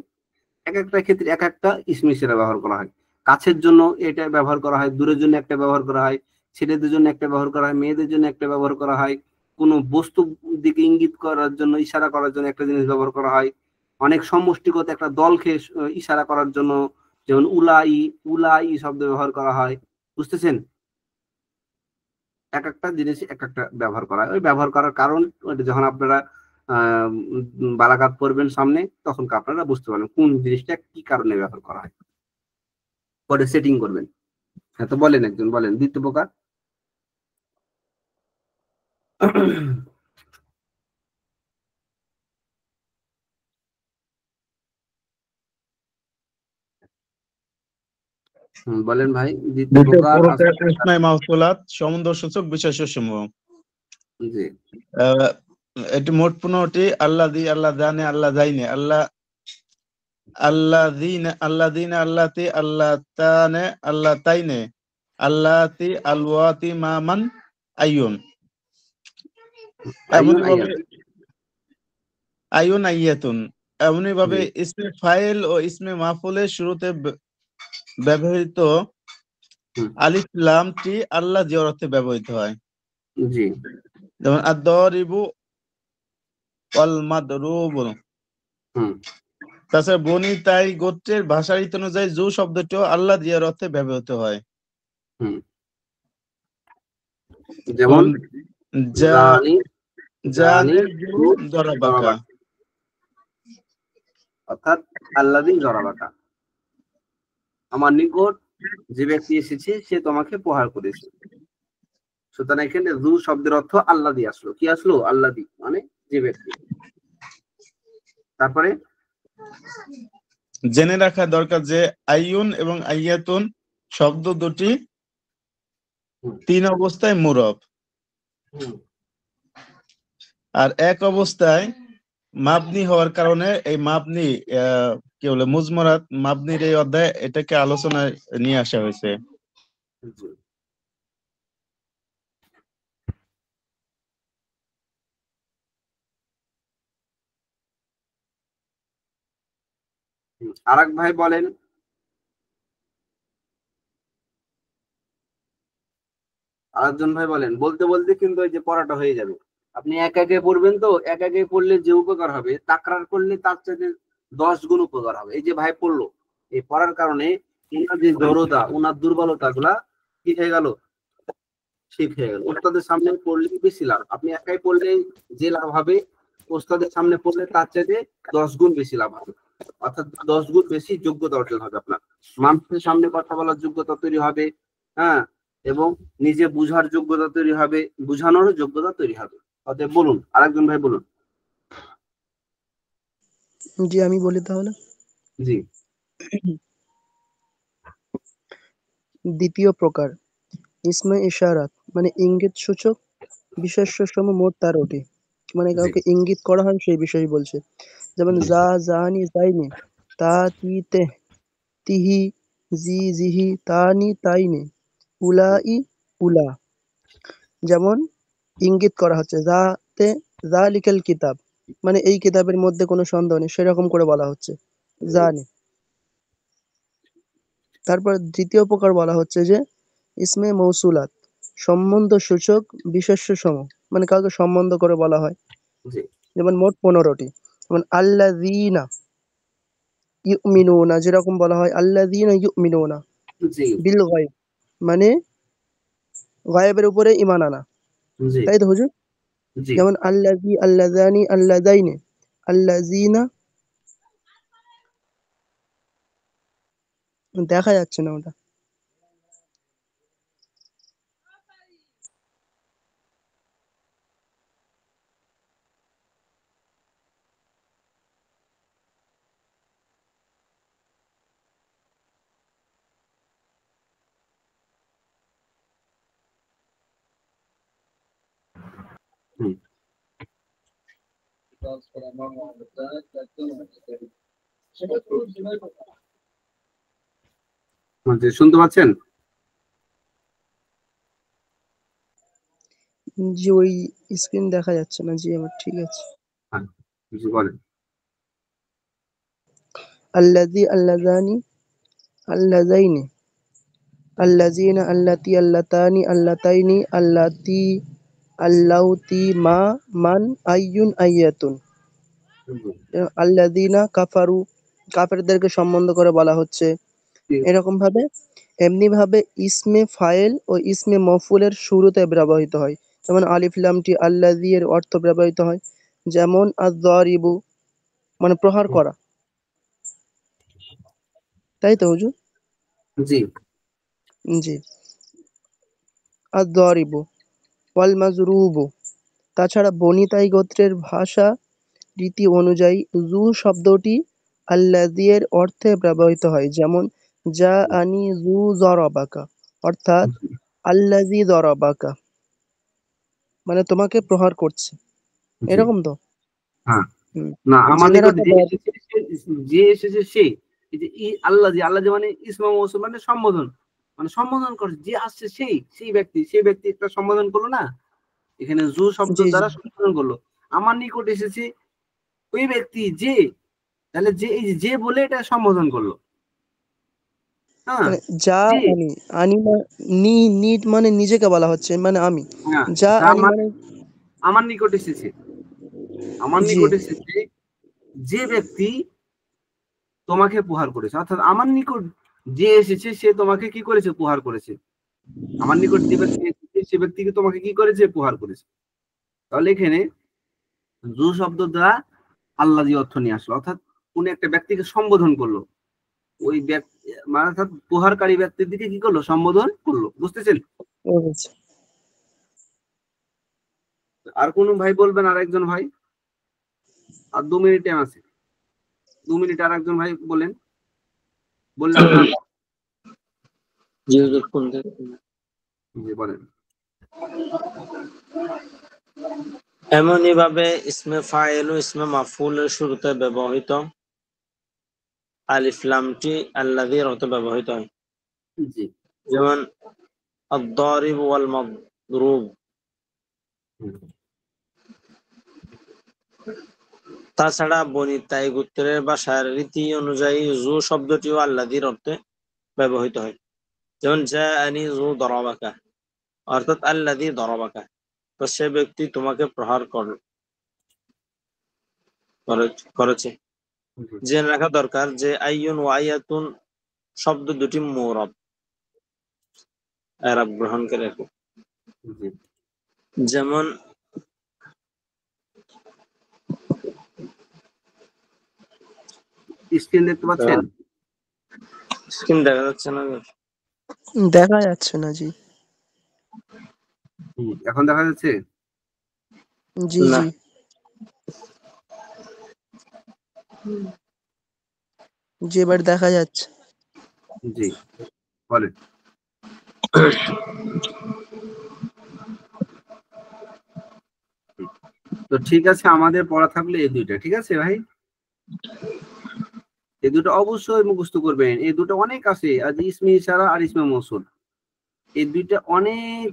এক একটা ক্ষেত্রে এক একটা ইসমে ইশারা ব্যবহার করা হয়। কাছের জন্য এটা ব্যবহার করা হয়, দূরের জন্য একটা ব্যবহার করা হয়, ছেলেদের জন্য একটা ব্যবহার করা হয়, মেয়েদের জন্য একটা ব্যবহার করা হয়, কোনো বস্তু দিকে ইঙ্গিত করার জন্য, ইশারা করার জন্য একটা জিনিস ব্যবহার করা হয়, অনেক সমষ্টিগত একটা দলকে ইশারা করার জন্য, যেমন উলাই, উলাই শব্দ ব্যবহার করা হয়, বুঝতেছেন? এক একটা জিনিস এক একটা ব্যবহার করা হয়। ওই ব্যবহার করার কারণ ওইটা যখন আপনারা বালাঘাট পড়বেন সামনে, তখন আপনারা বুঝতে পারবেন কোন জিনিসটা কি কারণে ব্যবহার করা হয়, পরে সেটিং করবেন। হ্যাঁ, তো বলেন একজন বলেন দ্বিতীয় প্রকার। বলেন ভাই, দ্বিতীয় দ্বিতীয় প্রকার প্রকার আছে। ইসমে মাউসুলাত সমুদর্শক বিশেষ্য সমূহ। জি এটি মোট 15টি। আল্লাযী, আল্লাহ জানে, আল্লাহ যাইনে, আল্লাহ আল্লাযীনা, আল্লাযীনা, আল্লাতী, আল্লাতানে, আল্লাতাইনে, আল্লাতী, আলওয়াতী, মা, মান, আইয়ুন। আইয়ুন এমনিভাবে আইয়াত। আইয়ুন, আইয়াতুন। এমনিভাবে জি ইসমে ফাইল ও ইসমে মাফুলের শুরুতে ব্যবহৃত হুম, আলিফ লামটি আল্লাহ যে অর্থে ব্যবহৃত হয়। জি যেমন আদ-দারিবু ওয়াল মাদরুবু। হুম, তাছাড়া বনি তাই গোত্রের ভাষারীতি অনুযায়ী জু শব্দটিও আল্লাহ জিয়ার অর্থে ব্যবহৃত হয়। হুম। যেমন যেমন জা জানি, জানি জানের জু দরাবাকা। জরাবাকা, অর্থাৎ আল্লাযী জরাবাকা, আমার নিকট যে ব্যক্তি এসেছে সে তোমাকে প্রহার করেছে। সুতরাং এখানে জু শব্দের অর্থ আল্লাযী আসলো। কি আসলো? আল্লাযী মানে যে ব্যক্তি। তারপরে জেনে রাখা দরকার যে আইয়ুন এবং আইয়াতুন শব্দ দুটি হুম, 3 অবস্থায় মুরব, হুম, আর এক অবস্থায় মাবনি হওয়ার কারণে এই মাবনি কি বলে মুজমরাত মাবনির এই অধ্যায় এটাকে আলোচনায় নিয়ে আসা হয়েছে। জি। আরেক ভাই বলেন, আরেকজন ভাই বলেন, বলতে বলতে কিন্তু এই যে পড়াটা হয়ে যাবে। আপনি এক একে পড়বেন তো, এক একে পড়লে যে উপকার হবে, তাকরার করলে তার চাইতে 10 গুণ উপকার হবে। এই যে ভাই পড়লো, এই পড়ার কারণে ওনার যে জড়তা, ওনার দুর্বলতা গুলা কি হয়ে গেল? ঠিক হয়ে গেল। ওস্তাদের সামনে পড়লে বেশি লাভ। আপনি একাই পড়লে যে লাভ হবে, ওস্তাদের সামনে পড়লে তার চাইতে 10 গুণ বেশি লাভ হবে। অর্থাৎ 10 গুণ বেশি যোগ্যতা অর্জন হবে আপনার। মানুষের সামনে কথা বলার যোগ্যতা তৈরি হবে, হ্যাঁ, এবং নিজে বুঝার যোগ্যতা তৈরি হবে, বুঝানোর যোগ্যতা তৈরি হবে। অতএব বলুন, আরেকজন ভাই বলুন। জি আমি বলি তাহলে। জি দ্বিতীয় প্রকার ইসমে ইশারাত মানে ইঙ্গিত সূচক বিশেষ্য সমূহ মোট 13টি। মানে জি কাউকে ইঙ্গিত করা হয় সেই বিষয়ে বলছে। যেমন জি যা, জানি, যাইনি, তা, তি, তে, তিহি, জি, জিহি, তানি, তাইনি, উলাই, উলা। যেমন ইঙ্গিত করা হচ্ছে যাতে যালিকাল কিতাব মানে এই কিতাবের মধ্যে কোনো সন্দেহ নেই সেরকম করে বলা হচ্ছে জানি। তারপর দ্বিতীয় প্রকার বলা হচ্ছে যে ইসমে মৌসুলাত সম্বন্ধ সূচক বিশেষ্য সমূহ মানে কাউকে সম্বন্ধ করে বলা হয়। জি যেমন মোট 15টি। যেমন আল্লাযীনা ইউমিনুনা, যেরকম বলা হয় আল্লাযীনা ইউমিনুনা জি বিল গায়ব মানে গায়েবের উপরে ঈমান আনা। জি তাই তো হুজুর? জি যেমন আল্লাযী, আল্লাযানি, আল্লাযাইনি, আল্লাযীনা। দেখা যাচ্ছে না ওটা। হুম, জি, শুনতে পাচ্ছেন? জি ওই স্ক্রিন দেখা যাচ্ছে না। জি আমার ঠিক আছে। হ্যাঁ, জি বলেন। আল্লাযী, আল্লাযানি, আল্লাযাইনি, আল্লাযীনা, আল্লাতী, আল্লাতানি, আল্লাতাইনি, আল্লাতী, আল্লাউতী, মা, মান, আইয়ুন, আইয়াতুন। জি, আল্লাযীনা কাফারু কাফেরদেরকে সম্বন্ধ করে বলা হচ্ছে। জি, এরকম ভাবে এমনি ভাবে ইসমে ফাইল ও ইসমে মফউলের শুরুতে ব্যবহৃত হয়। যেমন আলিফ লামটি আল্লাযী এর অর্থ ব্যবহৃত হয়। যেমন আয-যারিবু মানে প্রহার করা। তাই তো হুজুর? জি জি। আয-যারিবু ওয়াল মাজরুবু। তাছাড়া বনী তাই গোত্রের ভাষা রীতি অনুযায়ী যু শব্দটি আল্লাযী এর অর্থে ব্যবহৃত হয়। যেমন জাআনি যু যরাবাকা, অর্থাৎ আল্লাযী যরাবাকা মানে তোমাকে প্রহার করছে, জি। এরকম তো। হ্যাঁ হুম। না আমার জেনে নিকট রাখা যে দরকার। এসেছে যে এসেছে সেই, এই যে আল্লাহ মানে ইসমা মৌসুল মানে সম্বোধন, মানে সম্বোধন করে যে আসছে সেই ব্যক্তি একটা সম্বোধন করলো না, এখানে জু শব্দ জি জি দ্বারা সম্বোধন করলো। আমার নিকট এসেছে ওই ব্যক্তি যে, তাহলে যে এই যে বলে এটা সম্বোধন করলো। হ্যাঁ মানে যা যে, আনি, আনি নি মানে নিজেকে বলা হচ্ছে, মানে আমি। হ্যাঁ যা যা আনি মানে মানে আমার নিকট এসেছে, আমার জি নিকট এসেছে যে ব্যক্তি তোমাকে প্রহার করেছে, অর্থাৎ আমার নিকট যে এসেছে সে তোমাকে কি করেছে, প্রহার করেছে। আমার নিকট যে ব্যক্তি এসেছে সে ব্যক্তিকে তোমাকে কি করেছে, প্রহার করেছে। তাহলে এখানে জু শব্দ দ্বারা আল্লাহ অর্থ নিয়ে আসলো, অর্থাৎ কোন একটা ব্যক্তিকে সম্বোধন করলো, ওই ব্যক্তি মানে অর্থাৎ প্রহারকারী ব্যক্তির দিকে কি করলো, সম্বোধন করলো। বুঝতেছেন? বুঝেছি। আর কোন ভাই বলবেন, আর একজন ভাই, আর 2 মিনিট টাইম আছে, 2 মিনিট আর একজন ভাই বলেন, বললে আপনার জি হুজুর কোন থেকে? জি বলেন। এমনই ভাবে ইসমে ফাইল ও ইসমে মাফউলের শুরুতে ব্যবহৃত আলিফ লামটি আল্লাযীর অর্থে ব্যবহৃত হয়, জি যেমন আদ-দারিব ওয়াল মাদরুব। তাছাড়া বনী তাই গোত্রের ভাষার রীতি অনুযায়ী জু শব্দটিও আল্লাযীর অর্থে ব্যবহৃত হয়, যেমন জাআনি যু দরাবাকা, অর্থাৎ আল্লাযী দরাবাকা, তো সে ব্যক্তি তোমাকে প্রহার করেছে। জেনে রাখা দরকার যে আইয়ুন ওয়া আয়াতুন শব্দ দুটি মুরাব, এরাব গ্রহণ করে রাখো। জি যেমন স্ক্রিন দেখতে পাচ্ছেন? স্ক্রিন দেখা যাচ্ছে না? দেখা যাচ্ছে না। জি এখন দেখা যাচ্ছে? জি না। জি জি এবার দেখা যাচ্ছে। জি বলেন। তো ঠিক আছে, আমাদের পড়া থাকলে এই দুইটা, ঠিক আছে ভাই? এই দুটো অবশ্যই মুখস্থ করবেন। এই দুটো অনেক আছে, আর যে ইসমে ইশারা আর ইসমে মৌসুল, এই দুইটা অনেক,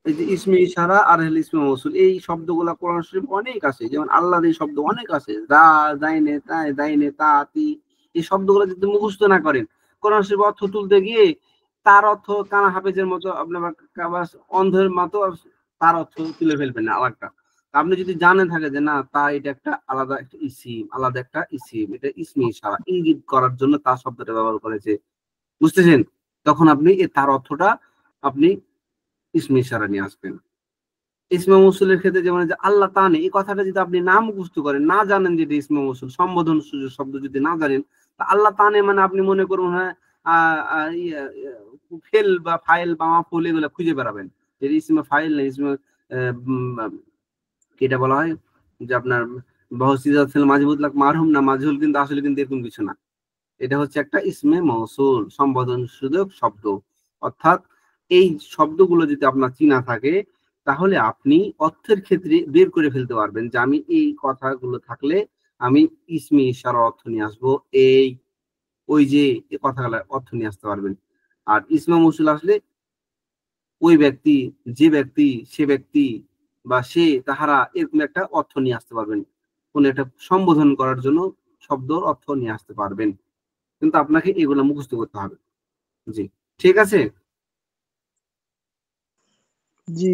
এই যে ইসমে ইশারা আর হলো ইসমে মৌসুল, এই শব্দগুলা কোরআন শরীফ অনেক আছে। যেমন আল্লাহ এই শব্দ অনেক আছে, দা দাইনে তাই দাইনে তাতি, এই শব্দগুলো যদি মুখস্থ না করেন, কোরআন শরীফ অর্থ তুলতে গিয়ে তার অর্থ কানা হাফেজের মতো আপনার অন্ধের মতো তার অর্থ তুলে ফেলবেন না আলাদা। আপনি যদি জানেন থাকে যে না তা এটা একটা আলাদা একটা ইসিম, আলাদা একটা ইসিম, এটা ইসমে ইশারা ইঙ্গিত করার জন্য তার শব্দটা ব্যবহার করেছে, বুঝতেছেন? তখন আপনি তার অর্থটা আপনি ইসমে ইশারা নিয়ে আসবেন। ইসমে মৌসুলের ক্ষেত্রে যেমন যে আল্লাহ তানে, এই কথাটা যদি আপনি না মুখস্থ করেন, না জানেন যে ইসমে মৌসুল সম্বোধন শব্দ যদি না জানেন, তা আল্লাহ তানে মানে আপনি মনে করুন হ্যাঁ ফেল বা ফাইল বা মাফুল এগুলো খুঁজে বেড়াবেন, যে ইসমে ফাইল না ইসমে এটা বলা হয় যে আপনার মাজিবুল্লাহ মারহুম না মাজহুল, কিন্তু আসলে কিন্তু এরকম কিছু না। এটা হচ্ছে একটা ইসমে মৌসুল সম্বোধন সূচক শব্দ, অর্থাৎ এই শব্দগুলো যদি আপনার চিনা থাকে তাহলে আপনি অর্থের ক্ষেত্রে বের করে ফেলতে পারবেন যে আমি এই কথাগুলো থাকলে আমি ইসমে ইশারা অর্থ নিয়ে আসবো, এই ওই যে এই কথাগুলো অর্থ নিয়ে আসতে পারবেন। আর ইসমে মৌসুল আসলে ওই ব্যক্তি, যে ব্যক্তি, সে ব্যক্তি বা সে তাহারা এরকম একটা অর্থ নিয়ে আসতে পারবেন, কোন একটা সম্বোধন করার জন্য শব্দর অর্থ নিয়ে আসতে পারবেন, কিন্তু আপনাকে এগুলো মুখস্থ করতে হবে। জি ঠিক আছে। জি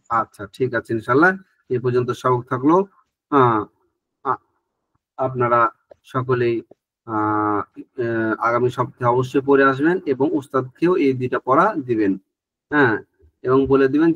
আচ্ছা ঠিক আছে, ইনশাল্লাহ এ পর্যন্ত সবক থাকলো। আহ আ- আপনারা সকলেই আগামী সপ্তাহে অবশ্যই পড়ে আসবেন এবং উস্তাদকেও এই দুইটা পড়া দিবেন। হ্যাঁ, এবং বলে দিবেন